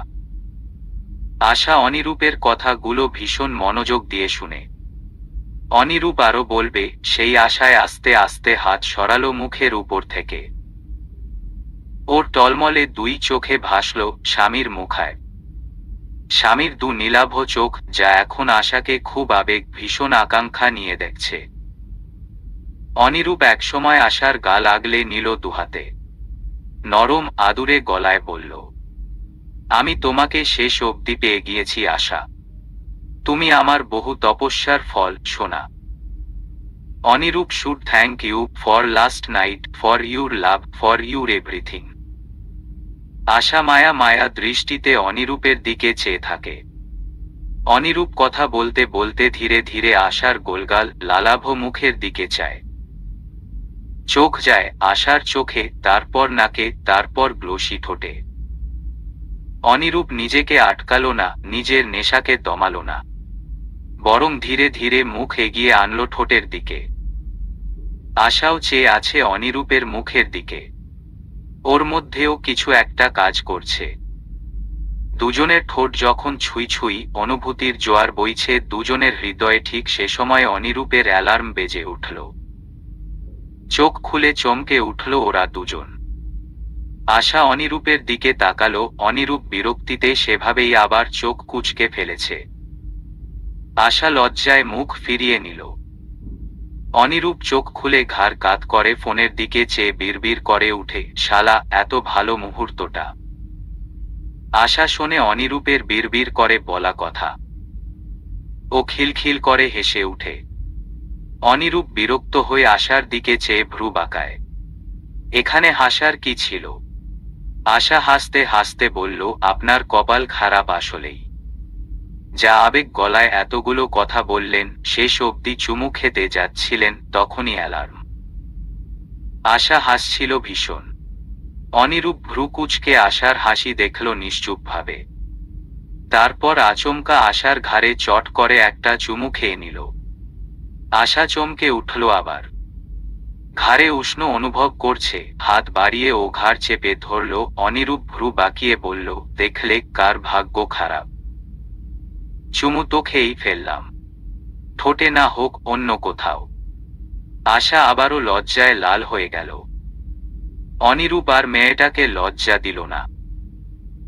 আশা অনিরূপের কথাগুলো ভীষণ মনোযোগ দিয়ে শুনে। অনিরূপ আরো বলবে সেই আশায় আস্তে আস্তে হাত সরালো মুখের উপর থেকে। ওর টলমলে দুই চোখে ভাসল স্বামীর মুখায়। স্বামীর দু নীলাভ চোখ, যা এখন আশাকে খুব আবেগ ভীষণ আকাঙ্ক্ষা নিয়ে দেখছে। অনিরূপ একসময় আশার গাল আগলে নিল দুহাতে। নরম আদুরে গলায় বলল, আমি তোমাকে শেষ অবধি পেয়ে গিয়েছি আশা। তুমি আমার বহু তপস্যার ফল, সোনা। অনিরূপ should thank you for last night, for your love, for your everything. আশা মায়া মায়া দৃষ্টিতে অনিরূপের দিকে চেয়ে থাকে। অনিরূপ কথা বলতে বলতে ধীরে ধীরে আশার গোলগাল লালাভ মুখের দিকে চায়। চোখ যায় আশার চোখে, তারপর নাকে, তারপর গ্লোসি ঠোঁটে। অনিরূপ নিজেকে আটকালো না, নিজের নেশাকে দমালো না, বরং ধীরে ধীরে মুখ এগিয়ে আনলো ঠোঁটের দিকে। আশাও চেয়ে আছে অনিরূপের মুখের দিকে। ওর মধ্যেও কিছু একটা কাজ করছে। দুজনের ঠোঁট যখন ছুঁই ছুঁই, অনুভূতির জোয়ার বইছে দুজনের হৃদয়ে। ঠিক সে সময় অনিরূপের অ্যালার্ম বেজে উঠল। চোখ খুলে চমকে উঠল ওরা দুজন। আশা অনিরূপের দিকে তাকালো। অনিরূপ বিরক্তিতে সেভাবেই আবার চোখ কুঁচকে ফেলেছে। আশা লজ্জায় মুখ ফিরিয়ে নিল। অনিরূপ চোখ খুলে ঘাড় কাত করে ফোনের দিকে চেয়ে বিড়বিড় করে উঠে, শালা, এত ভালো মুহূর্তটা। আশা শোনে অনিরূপের বিড়বিড় করে বলা কথা। ও খিলখিল করে হেসে উঠে। অনিরূপ বিরক্ত হয়ে আশার দিকে চেয়ে ভ্রু বাঁকায়। এখানে হাসার কি ছিল? আশা হাসতে হাসতে বলল, আপনার কপাল খারাপ আসলেই। যা আবেগ গলায় এতগুলো কথা বললেন, শেষ অবধি চুমু খেতে যাচ্ছিলেন, তখনই অ্যালার্ম। আশা হাসছিল ভীষণ। অনিরূপ ভ্রু কুঁচকে আশার হাসি দেখল নিশ্চুপভাবে। তারপর আচমকা আশার ঘাড়ে চট করে একটা চুমু খেয়ে নিল। আশা চমকে উঠল আবার। ঘাড়ে উষ্ণ অনুভব করছে, হাত বাড়িয়ে ও ঘাড় চেপে ধরল। অনিরূপ ভ্রু বাঁকিয়ে বলল, দেখলে কার ভাগ্য খারাপ। চুমু তো খেয়েই ফেললাম, ঠোঁটে না হোক অন্য কোথাও। আশা আবারও লজ্জায় লাল হয়ে গেল। অনিরূপ আর মেয়েটাকে লজ্জা দিল না।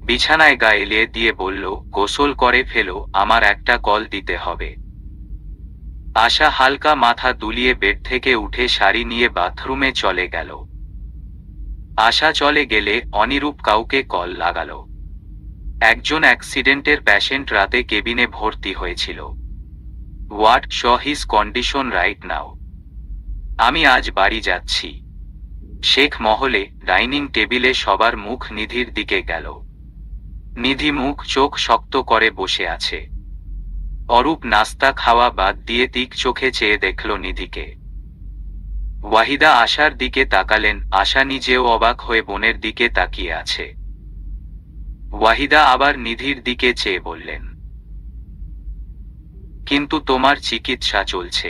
বিছানায় গা এলিয়ে দিয়ে বলল, গোসল করে ফেলো, আমার একটা কল দিতে হবে। আশা হালকা মাথা দুলিয়ে বেড থেকে উঠে শাড়ি নিয়ে বাথরুমে চলে গেল। আশা চলে গেলে অনিরূপ কাউকে কল লাগালো। একজন অ্যাক্সিডেন্টের পেশেন্ট রাতে কেবিনে ভর্তি হয়েছিল। What's his condition right now. আমি আজ বাড়ি যাচ্ছি। শেখ মহলে ডাইনিং টেবিলে সবার মুখ নিধির দিকে গেল। নিধি মুখ চোখ শক্ত করে বসে আছে। অরূপ নাস্তা খাওয়া বাদ দিয়ে তিক চোখে চেয়ে দেখল নিধিকে। ওয়াহিদা আশার দিকে তাকালেন। আশা নিজেও অবাক হয়ে বোনের দিকে তাকিয়ে আছে। ওয়াহিদা আবার নিধির দিকে চেয়ে বললেন, কিন্তু তোমার চিকিৎসা চলছে,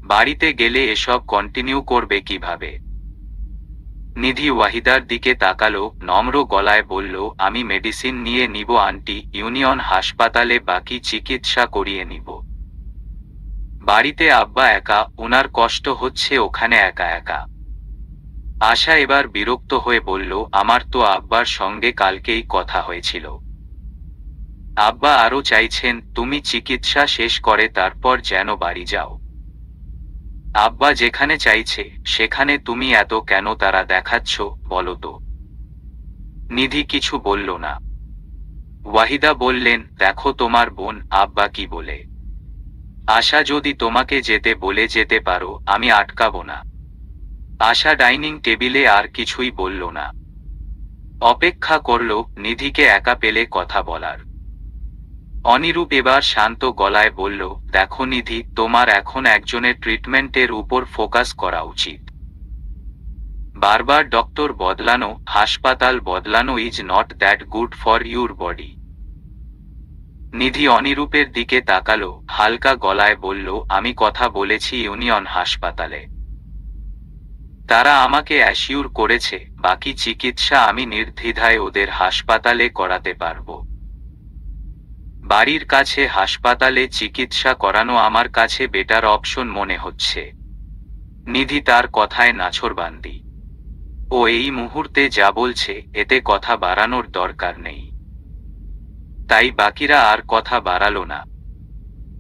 বাড়িতে গেলে এসব কন্টিনিউ করবে কিভাবে? নিধি ওয়াহিদার দিকে তাকালো, নম্র গলায় বলল, আমি মেডিসিন নিয়ে নিব আন্টি, ইউনিয়ন হাসপাতালে বাকি চিকিৎসা করিয়ে নিব। বাড়িতে আব্বা একা, ওনার কষ্ট হচ্ছে ওখানে একা একা। আশা এবার বিরক্ত হয়ে বলল, আমার তো আব্বার সঙ্গে কালকেই কথা হয়েছিল। আব্বা আরও চাইছেন তুমি চিকিৎসা শেষ করে তারপর যেন বাড়ি যাও। আব্বা যেখানে চাইছে সেখানে তুমি এত কেন তারা দেখাচ্ছ বলো তো? নিধি কিছু বলল না। ওয়াহিদা বললেন, দেখো তোমার বোন আব্বা কি বলে। আশা যদি তোমাকে যেতে বলে যেতে পারো, আমি আটকাবো না। আশা ডাইনিং টেবিলে আর কিছুই বলল না। অপেক্ষা করল নিধিকে একা পেলে কথা বলার। অনিরূপ এবার শান্ত গলায় বলল, দেখো নিধি, তোমার এখন একজনের ট্রিটমেন্টের উপর ফোকাস করা উচিত। বারবার ডক্টর বদলানো, হাসপাতাল বদলানো is not that good for your body. নিধি অনিরূপের দিকে তাকালো, হালকা গলায় বলল, আমি কথা বলেছি ইউনিয়ন হাসপাতালে। তারা আমাকে অ্যাসিউর করেছে বাকি চিকিৎসা আমি নির্দ্বিধায় ওদের হাসপাতালে করাতে পারবো। বাড়ির কাছে হাসপাতালে চিকিৎসা করানো আমার কাছে বেটার অপশন মনে হচ্ছে। নিধি তার কথায় নাছোড়বান্দি। ও এই মুহূর্তে যা বলছে এতে কথা বাড়ানোর দরকার নেই। তাই বাকিরা আর কথা বাড়ালো না।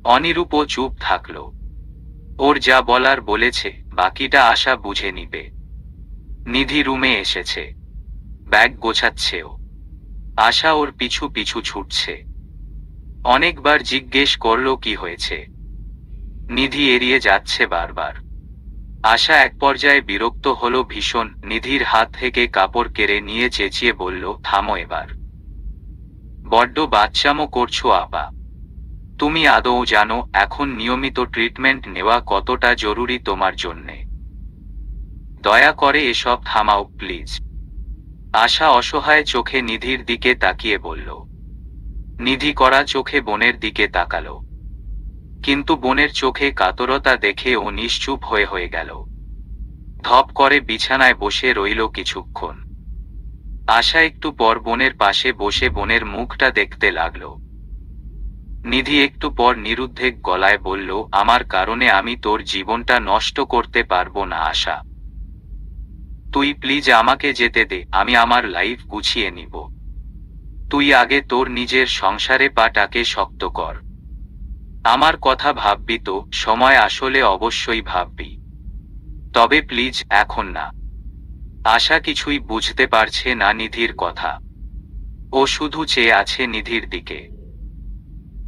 অনিরূপও চুপ থাকল। ওর যা বলার বলেছে, বাকিটা আশা বুঝে নিবে। নিধি রুমে এসেছে, ব্যাগ গোছাচ্ছেও। আশা ওর পিছু পিছু ছুটছে। অনেকবার জিজ্ঞেস করল কি হয়েছে। নিধি এড়িয়ে যাচ্ছে বারবার। আশা এক পর্যায়ে বিরক্ত হলো ভীষণ। নিধির হাত থেকে কাপড় কেড়ে নিয়ে চেঁচিয়ে বলল, থামো এবার। বড্ড বাচ্চামো করছো আপা। তুমি আদৌ জানো এখন নিয়মিত ট্রিটমেন্ট নেওয়া কতটা জরুরি তোমার জন্যে? দয়া করে এসব থামাও প্লিজ। আশা অসহায় চোখে নিধির দিকে তাকিয়ে বলল। নিধি করা চোখে বোনের দিকে তাকালো, কিন্তু বোনের চোখে কাতরতা দেখে ও নিশ্চুপ হয়ে গেল। ধপ করে বিছানায় বসে রইল কিছুক্ষণ। আশা একটু পর বোনের পাশে বসে বোনের মুখটা দেখতে লাগলো। নিধি একটু পর নিরুদ্বেগ গলায় বলল, আমার কারণে আমি তোর জীবনটা নষ্ট করতে পারবো না আশা। তুই প্লিজ আমাকে যেতে দে, আমি আমার লাইফ গুছিয়ে নিব। তুই আগে তোর নিজের সংসারে পাটাকে শক্ত কর। আমার কথা ভাববি তো, সময় আসলে অবশ্যই ভাববি, তবে প্লিজ এখন না। আশা কিছুই বুঝতে পারছে না নিধির কথা। ও শুধু চেয়ে আছে নিধির দিকে।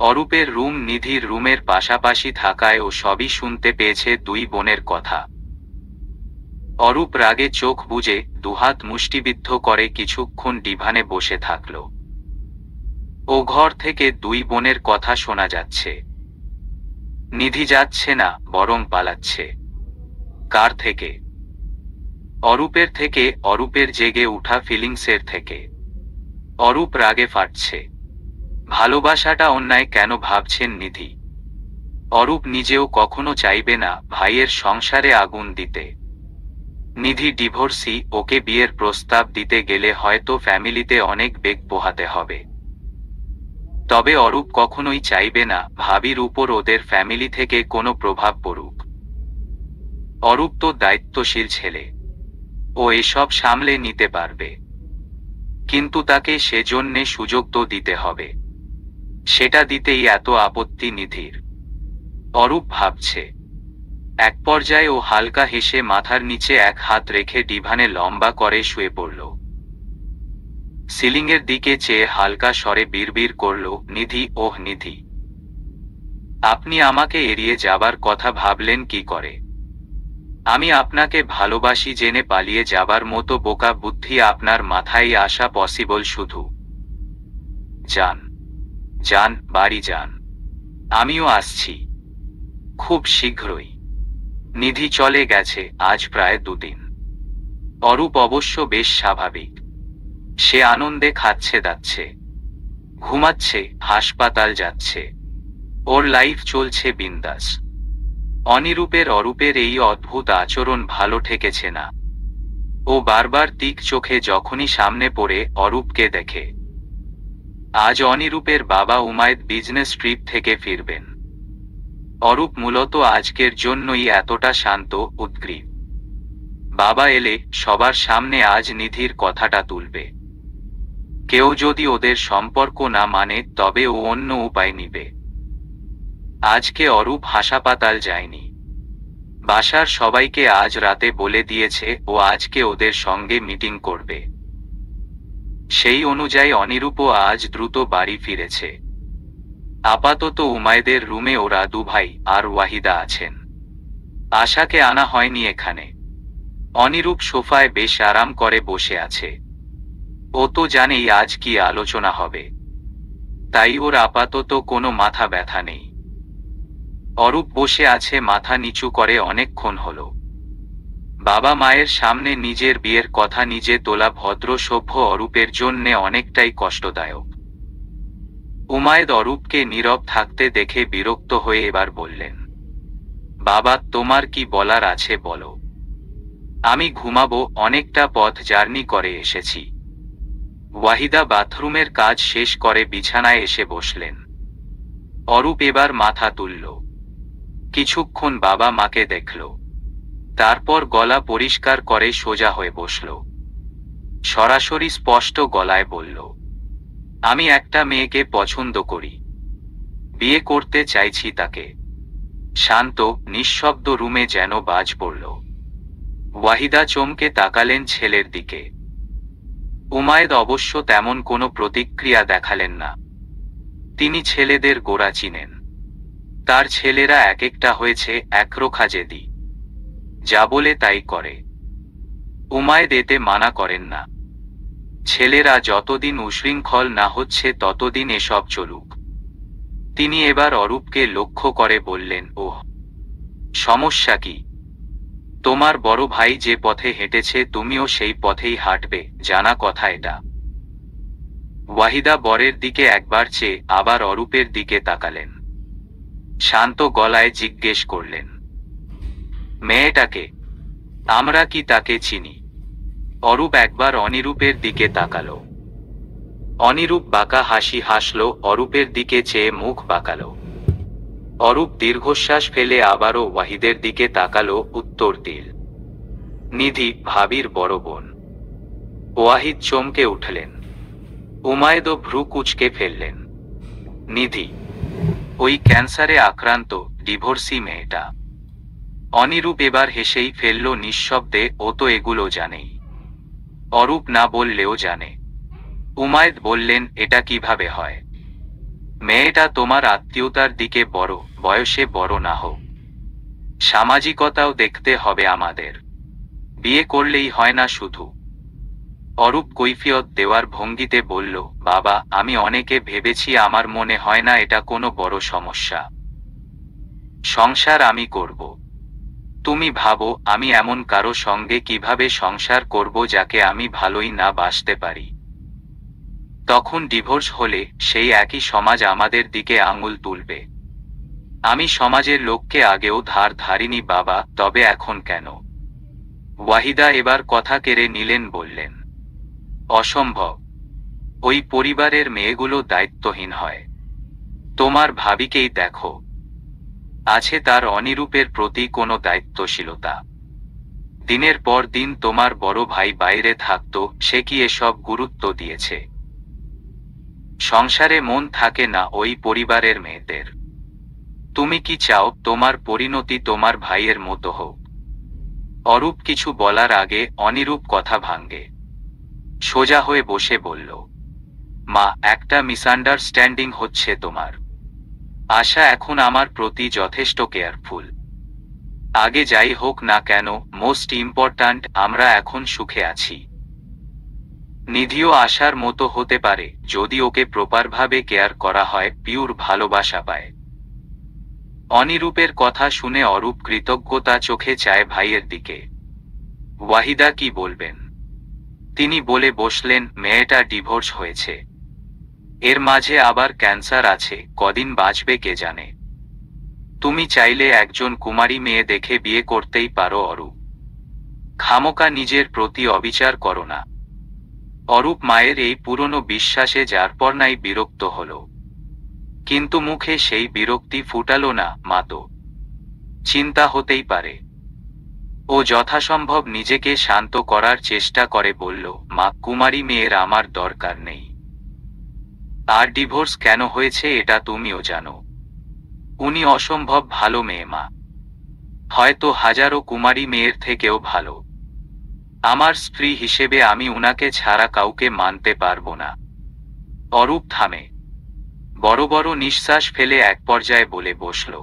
অরূপের রুম নিধির রুমের পাশাপাশি থাকায় ও সবই শুনতে পেয়েছে দুই বোনের কথা। অরূপ রাগে চোখ বুজে দুহাত মুষ্টিবিদ্ধ করে কিছুক্ষণ ডিভানে বসে থাকল। ও ঘর থেকে দুই বোনের কথা শোনা যাচ্ছে। নিধি যাচ্ছে না, বরং পালাচ্ছে। কার থেকে? অরূপের থেকে, অরূপের জেগে উঠা ফিলিংসের থেকে। অরূপ রাগে ফাটছে। ভালোবাসাটা অন্যায় কেন ভাবছেন নিধি? অরূপ নিজেও কখনো চাইবে না ভাইয়ের সংসারে আগুন দিতে। নিধি ডিভোর্সি, ওকে বিয়ের প্রস্তাব দিতে গেলে হয়তো ফ্যামিলিতে অনেক বেগ পোহাতে হবে। তবে অরূপ কখনোই চাইবে না ভাবির উপর ওদের ফ্যামিলি থেকে কোনো প্রভাব পড়ুক। অরূপ তো দায়িত্বশীল ছেলে, ও এসব সামলে নিতে পারবে, কিন্তু তাকে সেজন্যে সুযোগ তো দিতে হবে। সেটা দিতেই এত আপত্তি নিধির। অরূপ ভাবছে। এক পর্যায়ে ও হালকা হেসে মাথার নিচে এক হাত রেখে ডিভানে লম্বা করে শুয়ে পড়ল। সিলিংয়ের দিকে চেয়ে হালকা স্বরে বিড়বিড় করল, নিধি, ওহ নিধি, আপনি আমাকে এড়িয়ে যাবার কথা ভাবলেন কি করে? আমি আপনাকে ভালোবাসি জেনে পালিয়ে যাবার মতো বোকা বুদ্ধি আপনার মাথায় আসা পসিবল শুধু? যান, যান, বাড়ি যান। আমিও আসছি, খুব শীঘ্রই। নিধি চলে গেছে আজ প্রায় 2 দিন। অরূপ অবশ্য বেশ স্বাভাবিক। সে আনন্দে খাচ্ছে দাচ্ছে, ঘুমাচ্ছে, হাসপাতাল যাচ্ছে, ওর লাইফ চলছে বিন্দাস। অরূপের এই অদ্ভুত আচরণ ভালো ঠেকেছে না। ও বারবার তিক চোখে যখনই সামনে পড়ে অরূপকে দেখে। আজ অনিরূপের বাবা উমায়েদ বিজনেস ট্রিপ থেকে ফিরবেন। অরূপ মূলত আজকের জন্যই এতটা শান্ত, উদ্গ্রীব। বাবা এলে সবার সামনে আজ নিধির কথাটা তুলবে। কেউ যদি ওদের সম্পর্ক না মানে তবে ও অন্য উপায় নিবে। আজকে অরূপ হাসপাতাল যায়নি। বাসার সবাইকে আজ রাতে বলে দিয়েছে ও আজকে ওদের সঙ্গে মিটিং করবে। সেই অনুযায়ী অনিরূপও আজ দ্রুত বাড়ি ফিরেছে। আপাতত উমায়েদের রুমে ওরা 2 ভাই আর ওয়াহিদা আছেন। আশাকে আনা হয়নি এখানে। অনিরূপ সোফায় বেশ আরাম করে বসে আছে। ও তো জানেই আজ কি আলোচনা হবে, তাই ওর আপাতত কোনো মাথা ব্যথা নেই। অরূপ বসে আছে মাথা নিচু করে অনেকক্ষণ হলো। বাবা মায়ের সামনে নিজের বিয়ের কথা নিজে তোলা ভদ্র সভ্য অরূপের জন্যে অনেকটাই কষ্টদায়ক। উমায়েদ অরূপকে নীরব থাকতে দেখে বিরক্ত হয়ে এবার বললেন, বাবা, তোমার কি বলার আছে বলো। আমি ঘুমাবো, অনেকটা পথ জার্নি করে এসেছি। ওয়াহিদা বাথরুমের কাজ শেষ করে বিছানায় এসে বসলেন। অরূপ এবার মাথা তুলল। কিছুক্ষণ বাবা মাকে দেখল, তারপর গলা পরিষ্কার করে সোজা হয়ে বসল। সরাসরি স্পষ্ট গলায় বলল, আমি একটা মেয়েকে পছন্দ করি, বিয়ে করতে চাইছি তাকে। শান্ত নিঃশব্দ রুমে যেন বাজ পড়ল। ওয়াহিদা চমকে তাকালেন ছেলের দিকে। উমায়েদ অবশ্য তেমন কোনো প্রতিক্রিয়া দেখালেন না। তিনি ছেলেদের গোড়া চিনেন। তার ছেলেরা এক একটা হয়েছে একরোখা জেদি, যা বলে তাই করে। উমায়েদ এতে মানা করেন না। ছেলেরা যতদিন উশৃঙ্খল না হচ্ছে ততদিন এসব চলুক। তিনি এবার অরূপকে লক্ষ্য করে বললেন, ওহ, সমস্যা কি? তোমার বড় ভাই যে পথে হেঁটেছে তুমিও সেই পথেই হাঁটবে, জানা কথা এটা। ওয়াহিদা বরের দিকে একবার চেয়ে আবার অরূপের দিকে তাকালেন। শান্ত গলায় জিজ্ঞেস করলেন, মেয়েটাকে? আমরা কি তাকে চিনি? অরূপ একবার অনিরূপের দিকে তাকালো। অনিরূপ বাঁকা হাসি হাসল, অরূপের দিকে চেয়ে মুখ বাঁকালো। অরূপ দীর্ঘশ্বাস ফেলে আবারও ওয়াহিদের দিকে তাকালো, উত্তর দিল, নিধি, ভাবির বড় বোন। ওয়াহিদ চমকে উঠলেন। উমায়েদও ভ্রু কুঁচকে ফেললেন। নিধি? ওই ক্যান্সারে আক্রান্ত ডিভোর্সি মেয়েটা। অনিরূপ এবার হেসেই ফেলল নিঃশব্দে, ও তো এগুলো জানেই। অরূপ না বললেও জানে। উমায়েদ বললেন, এটা কিভাবে হয়? মেয়েটা তোমার আত্মীয়তার দিকে বড়, বয়সে বড় না হোক, সামাজিকতাও দেখতে হবে আমাদের। বিয়ে করলেই হয় না শুধু। অরূপ কৈফিয়ত দেওয়ার ভঙ্গিতে বলল, বাবা, আমি অনেকে ভেবেছি, আমার মনে হয় না এটা কোনো বড় সমস্যা। সংসার আমি করব। তুমি ভাবো আমি এমন কারো সঙ্গে কিভাবে সংসার করব যাকে আমি ভালোই না বাসতে পারি? তখন ডিভোর্স হলে সেই একই সমাজ আমাদের দিকে আঙুল তুলবে। আমি সমাজের লোককে আগেও ধার ধারিনি বাবা, তবে এখন কেন? ওয়াহিদা এবার কথা কেড়ে নিলেন, বললেন, অসম্ভব। ওই পরিবারের মেয়েগুলো দায়িত্বহীন হয়। তোমার ভাবিকেই দেখো, আছে তার অনিরূপের প্রতি কোনো দায়িত্বশীলতা? দিনের পর দিন তোমার বড় ভাই বাইরে থাকতো, সে কি এসব গুরুত্ব দিয়েছে? সংসারে মন থাকে না ওই পরিবারের মেয়েদের। তুমি কি চাও তোমার পরিণতি তোমার ভাইয়ের মতো হোক? অরূপ কিছু বলার আগে অনিরূপ কথা ভাঙে। সোজা হয়ে বসে বলল, মা, একটা মিসআন্ডারস্ট্যান্ডিং হচ্ছে তোমার। আশা এখন আমার প্রতি যথেষ্ট কেয়ারফুল। আগে যাই হোক না কেন, মোস্ট ইম্পর্ট্যান্ট আমরা এখন সুখে আছি। নিধিও আশার মতো হতে পারে যদি ওকে প্রপারভাবে কেয়ার করা হয়, পিওর ভালোবাসা পায়। অনিরূপের কথা শুনে অরূপ কৃতজ্ঞতা চোখে চায় ভাইয়ের দিকে। ওয়াহিদা কি বলবেন? তিনি বলে বসলেন, মেয়েটা ডিভোর্স হয়েছে, এর মাঝে আবার ক্যান্সার আছে, কদিন বাঁচবে কে জানে। তুমি চাইলে একজন কুমারী মেয়ে দেখে বিয়ে করতেই পারো অরূপ। খামোকা নিজের প্রতি অবিচার করো না। অরূপ মায়ের এই পুরনো বিশ্বাসে যারপর নাই বিরক্ত হল, কিন্তু মুখে সেই বিরক্তি ফুটালো না। মা তো চিন্তা হতেই পারে। ও যথাসম্ভব নিজেকে শান্ত করার চেষ্টা করে বলল, মা, কুমারী মেয়ের আমার দরকার নেই। আর ডিভোর্স কেন হয়েছে এটা তুমিও জানো। উনি অসম্ভব ভালো মেয়ে মা, হয়তো হাজারো কুমারী মেয়ের থেকেও ভালো। আমার স্ত্রী হিসেবে আমি উনাকে ছাড়া কাউকে মানতে পারবো না। অরূপ থামে, বড় বড় নিঃশ্বাস ফেলে এক পর্যায়ে বলে বসল,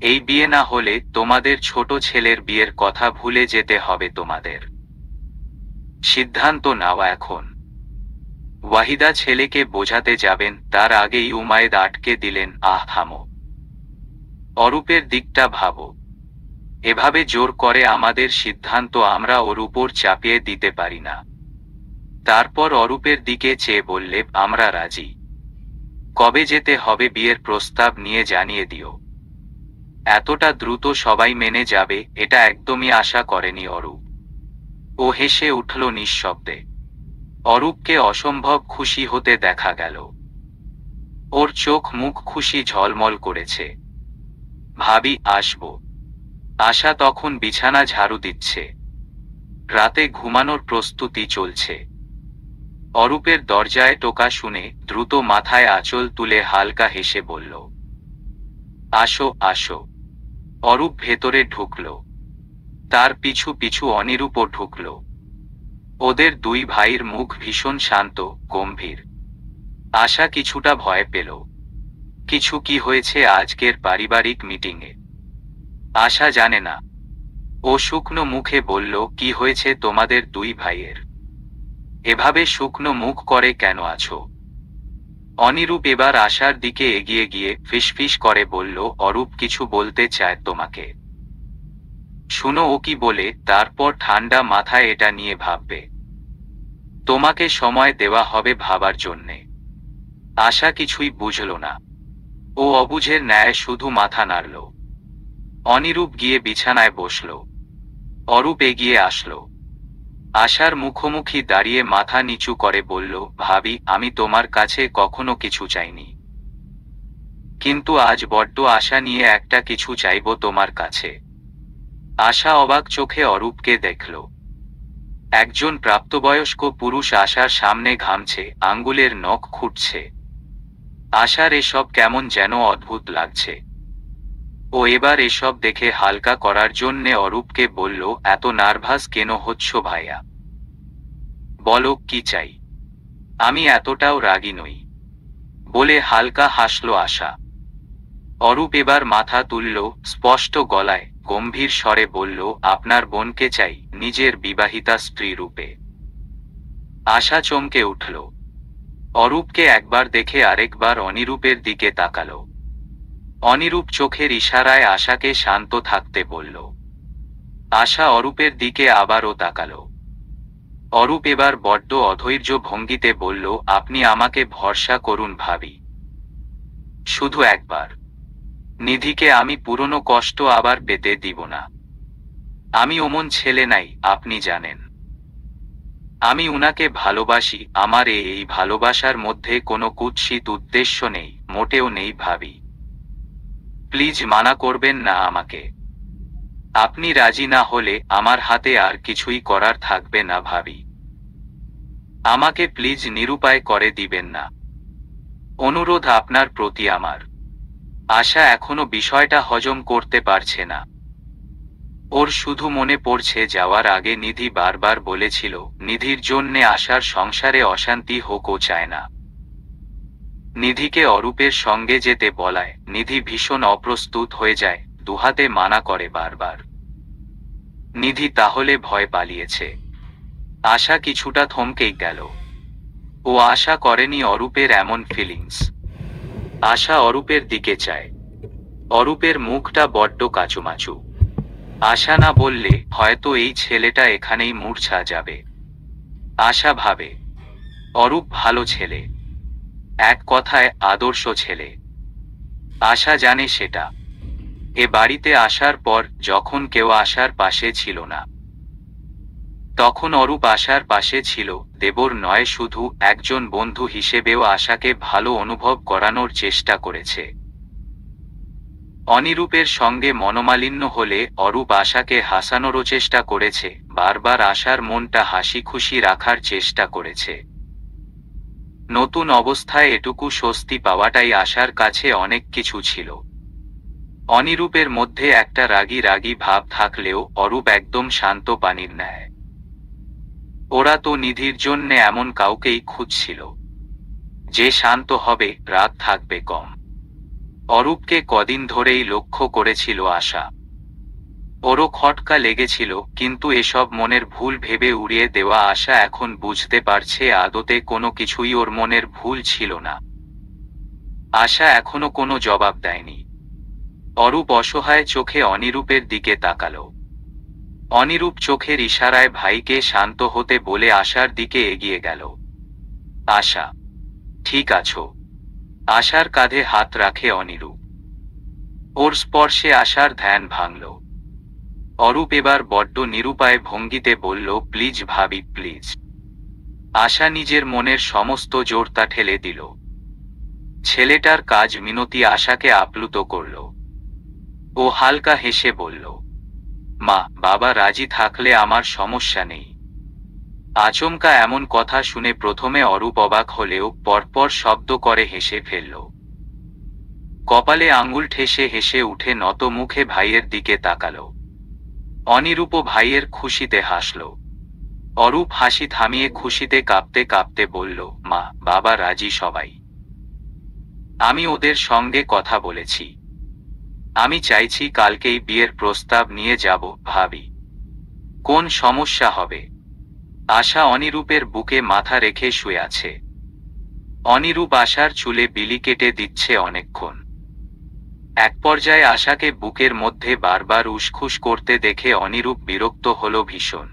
এই বিয়ে না হলে তোমাদের ছোট ছেলের বিয়ের কথা ভুলে যেতে হবে তোমাদের। সিদ্ধান্ত নাও এখন। ওয়াহিদা ছেলেকে বোঝাতে যাবেন, তার আগেই উমায়েদ আটকে দিলেন, আহ থামো। অরূপের দিকটা ভাবো। এভাবে জোর করে আমাদের সিদ্ধান্ত আমরা ওর উপর চাপিয়ে দিতে পারি না। তারপর অরূপের দিকে চেয়ে বললে, আমরা রাজি। কবে যেতে হবে বিয়ের প্রস্তাব নিয়ে জানিয়ে দিও। এতটা দ্রুত সবাই মেনে যাবে এটা একদমই আশা করেনি অরূপ। ও হেসে উঠল নিঃশব্দে। অরূপকে অসম্ভব খুশি হতে দেখা গেল। ওর চোখ মুখ খুশি ঝলমল করেছে। ভাবি, আসবো। আশা তখন বিছানা ঝাড়ু দিচ্ছে। রাতে ঘুমানোর প্রস্তুতি চলছে। অরূপের দরজায় টোকা শুনে দ্রুত মাথায় আঁচল তুলে হালকা হেসে বলল, আসো আসো। অরূপ ভেতরে ঢুকল। তার পিছু পিছু অনিরূপও ঢুকল। ওদের দুই ভাইয়ের মুখ ভীষণ শান্ত, গম্ভীর। আশা কিছুটা ভয় পেল। কিছু কি হয়েছে আজকের পারিবারিক মিটিংয়ে? আশা জানে না। ও শুকনো মুখে বলল, কি হয়েছে তোমাদের দুই ভাইয়ের? এভাবে শুকনো মুখ করে কেন আছো? অনিরূপ এবার আশার দিকে এগিয়ে গিয়ে ফিসফিস করে বলল, অরূপ কিছু বলতে চায় তোমাকে। শুনো ও কি বলে, তারপর ঠান্ডা মাথায় এটা নিয়ে ভাববে। তোমাকে সময় দেওয়া হবে ভাবার জন্যে। আশা কিছুই বুঝল না। ও অবুঝের ন্যায় শুধু মাথা নাড়ল। অনিরূপ গিয়ে বিছানায় বসল। অরূপ এগিয়ে আসলো। আশার মুখোমুখি দাঁড়িয়ে মাথা নিচু করে বলল, ভাবি, আমি তোমার কাছে কখনো কিছু চাইনি, কিন্তু আজ বড্ড আশা নিয়ে একটা কিছু চাইব তোমার কাছে। আশা অবাক চোখে অরূপকে দেখল। একজন প্রাপ্তবয়স্ক পুরুষ আশার সামনে ঘামছে, আঙ্গুলের নখ খুঁটছে। আশার এসব কেমন যেন অদ্ভুত লাগছে। ও এবার এসব দেখে হালকা করার জন্যে অরূপকে বলল, এত নার্ভাস কেন হচ্ছ ভাইয়া? বলো কি চাই। আমি এতটাও রাগী নই, বলে হালকা হাসল আশা। অরূপ এবার মাথা তুলল, স্পষ্ট গলায় গম্ভীর স্বরে বলল, আপনার বোনকে চাই নিজের বিবাহিতা স্ত্রী রূপে। আশা চমকে উঠল। অরূপকে একবার দেখে আরেকবার অনিরূপের দিকে তাকাল। অনিরূপ চোখের ইশারায় আশাকে শান্ত থাকতে বলল। আশা অরূপের দিকে আবারও তাকাল। অরূপ এবার বড্ড অধৈর্য ভঙ্গিতে বলল, আপনি আমাকে ভরসা করুন ভাবি, শুধু একবার। নিধিকে আমি পুরনো কষ্ট আবার পেতে দিব না। আমি অমন ছেলে নাই, আপনি জানেন। আমি উনাকে ভালোবাসি। আমার এই ভালোবাসার মধ্যে কোনো কুৎসিত উদ্দেশ্য নেই, মোটেও নেই ভাবি। প্লিজ মানা করবেন না আমাকে। আপনি রাজি না হলে আমার হাতে আর কিছুই করার থাকবে না ভাবি। আমাকে প্লিজ নিরুপায় করে দিবেন না। অনুরোধ আপনার প্রতি আমার। আশা এখনো বিষয়টা হজম করতে পারছে না। ওর শুধু মনে পড়ছে যাওয়ার আগে নিধি বারবার বলেছিল নিধির জন্যে আশার সংসারে অশান্তি হোক ও চায় না। নিধিকে অরূপের সঙ্গে যেতে বলায় নিধি ভীষণ অপ্রস্তুত হয়ে যায়, দুহাতে মানা করে বারবার। নিধি তাহলে ভয় পালিয়েছে। আশা কিছুটা থমকেই গেল। ও আশা করেনি অরূপের এমন ফিলিংস। আশা অরূপের দিকে চায়। অরূপের মুখটা বড্ড কাচুমাচু। আশা না বললে হয়তো এই ছেলেটা এখানেই মূর্ছা যাবে। আশা ভাবে অরূপ ভালো ছেলে, এক কথায় আদর্শ ছেলে। আশা জানে সেটা। এ বাড়িতে আসার পর যখন কেউ আশার পাশে ছিল না, তখন অরূপ আশার পাশে ছিল। দেবর নয়, শুধু একজন বন্ধু হিসেবেও আশাকে ভালো অনুভব করানোর চেষ্টা করেছে। অনিরূপের সঙ্গে মনোমালিন্য হলে অরূপ আশাকে হাসানোরও চেষ্টা করেছে, বারবার আশার মনটা হাসি খুশি রাখার চেষ্টা করেছে। নতুন অবস্থায় এটুকু স্বস্তি পাওয়াটাই আশার কাছে অনেক কিছু ছিল। অনিরূপের মধ্যে একটা রাগী রাগী ভাব থাকলেও অরূপ একদম শান্ত পানির ন্যায়। ওরা তো নিধির জন্য এমন কাউকেই খুঁজছিল, যে শান্ত হবে, রাগ থাকবে কম। অরূপকে কদিন ধরেই লক্ষ্য করেছিল আশা। ওরও খটকা লেগেছিল, কিন্তু এসব মনের ভুল ভেবে উড়িয়ে দেওয়া আশা এখন বুঝতে পারছে আদতে কোনো কিছুই ওর মনের ভুল ছিল না। আশা এখনো কোনো জবাব দেয়নি। অরূপ অসহায় চোখে অনিরূপের দিকে তাকালো। অনিরূপ চোখের ইশারায় ভাইকে শান্ত হতে বলে আশার দিকে এগিয়ে গেল। আশা, ঠিক আছো? আশার কাঁধে হাত রাখে অনিরূপ। ওর স্পর্শে আশার ধ্যান ভাঙল। অরূপ এবার বড্ড নিরুপায় ভঙ্গিতে বলল, প্লিজ ভাবি, প্লিজ। আশা নিজের মনের সমস্ত জোরতা ঠেলে দিল। ছেলেটার কাজ মিনতি আশাকে আপ্লুত করল। ও হালকা হেসে বলল, মা বাবা রাজি থাকলে আমার সমস্যা নেই। আচমকা এমন কথা শুনে প্রথমে অরূপ অবাক হলেও পরপর শব্দ করে হেসে ফেলল। কপালে আঙুল ঠেসে হেসে উঠে নত মুখে ভাইয়ের দিকে তাকালো। অনিরূপও ভাইয়ের খুশিতে হাসল। অরূপ হাসি থামিয়ে খুশিতে কাঁপতে কাঁপতে বলল, মা বাবা রাজি সবাই। আমি ওদের সঙ্গে কথা বলেছি। আমি চাইছি কালকেই বিয়ের প্রস্তাব নিয়ে যাব ভাবি। কোন সমস্যা হবে? আশা অনিরূপের বুকে মাথা রেখে শুয়ে আছে। অনিরূপ আশার চুলে বিলি কেটে দিচ্ছে অনেকক্ষণ। এক পর্যায়ে আশাকে বুকের মধ্যে বারবার উসখুস করতে দেখে অনিরূপ বিরক্ত হল ভীষণ।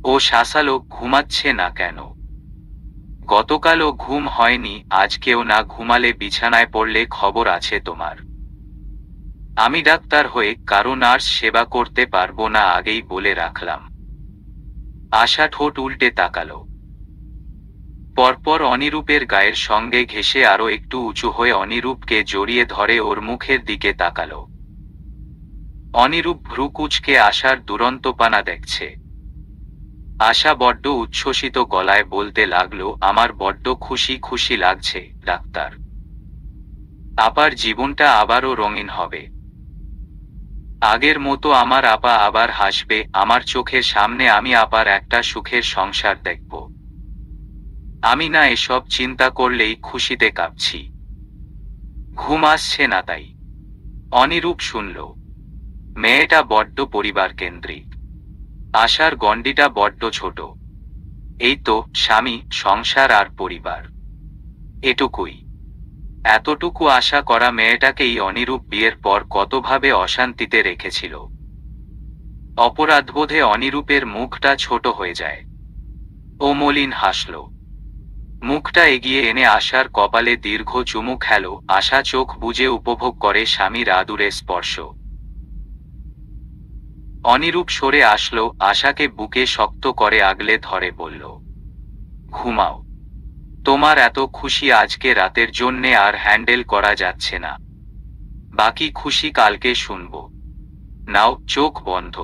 ও শাসালো, ঘুমাচ্ছে না কেন? গতকালও ঘুম হয়নি, আজকেও না ঘুমালে বিছানায় পড়লে খবর আছে তোমার। আমি ডাক্তার হয়ে কারো নার্স সেবা করতে পারবো না, আগেই বলে রাখলাম। আশা ঠোঁট উল্টে তাকালো। পরপর অনিরূপের গায়ের সঙ্গে ঘেঁষে আরো একটু উঁচু হয়ে অনিরূপকে জড়িয়ে ধরে ওর মুখের দিকে তাকালো। অনিরূপ ভ্রু কুঁচকে আশার দুরন্তপানা দেখছে। আশা বড্ড উচ্ছ্বসিত গলায় বলতে লাগলো, আমার বড্ড খুশি খুশি লাগছে ডাক্তার। আপার জীবনটা আবারও রঙিন হবে। আগের মতো আমার আপা আবার হাসবে, আমার চোখের সামনে আমি আপার একটা সুখের সংসার দেখব। আমি না এসব চিন্তা করলেই খুশিতে কাঁপছি। ঘুম আসছে না তাই। অনিরূপ শুনল। মেয়েটা বড্ড পরিবার কেন্দ্রিক। আশার গণ্ডিটা বড্ড ছোট। এই তো স্বামী, সংসার আর পরিবার, এটুকুই। এতটুকু আশা করা মেয়েটাকেই অনিরূপ বিয়ের পর কতভাবে অশান্তিতে রেখেছিল। অপরাধবোধে অনিরূপের মুখটা ছোট হয়ে যায়। ও মলিন হাসল। মুখটা এগিয়ে এনে আশার কপালে দীর্ঘ চুমু খেল। আশা চোখ বুজে উপভোগ করে স্বামীর আদুরে স্পর্শ। অনিরূপ সরে আসলো, আশাকে বুকে শক্ত করে আগলে ধরে বলল, ঘুমাও। তোমার এত খুশি আজকে রাতের জন্যে আর হ্যান্ডেল করা যাচ্ছে না। বাকি খুশি কালকে শুনব। নাও, চোখ বন্ধ।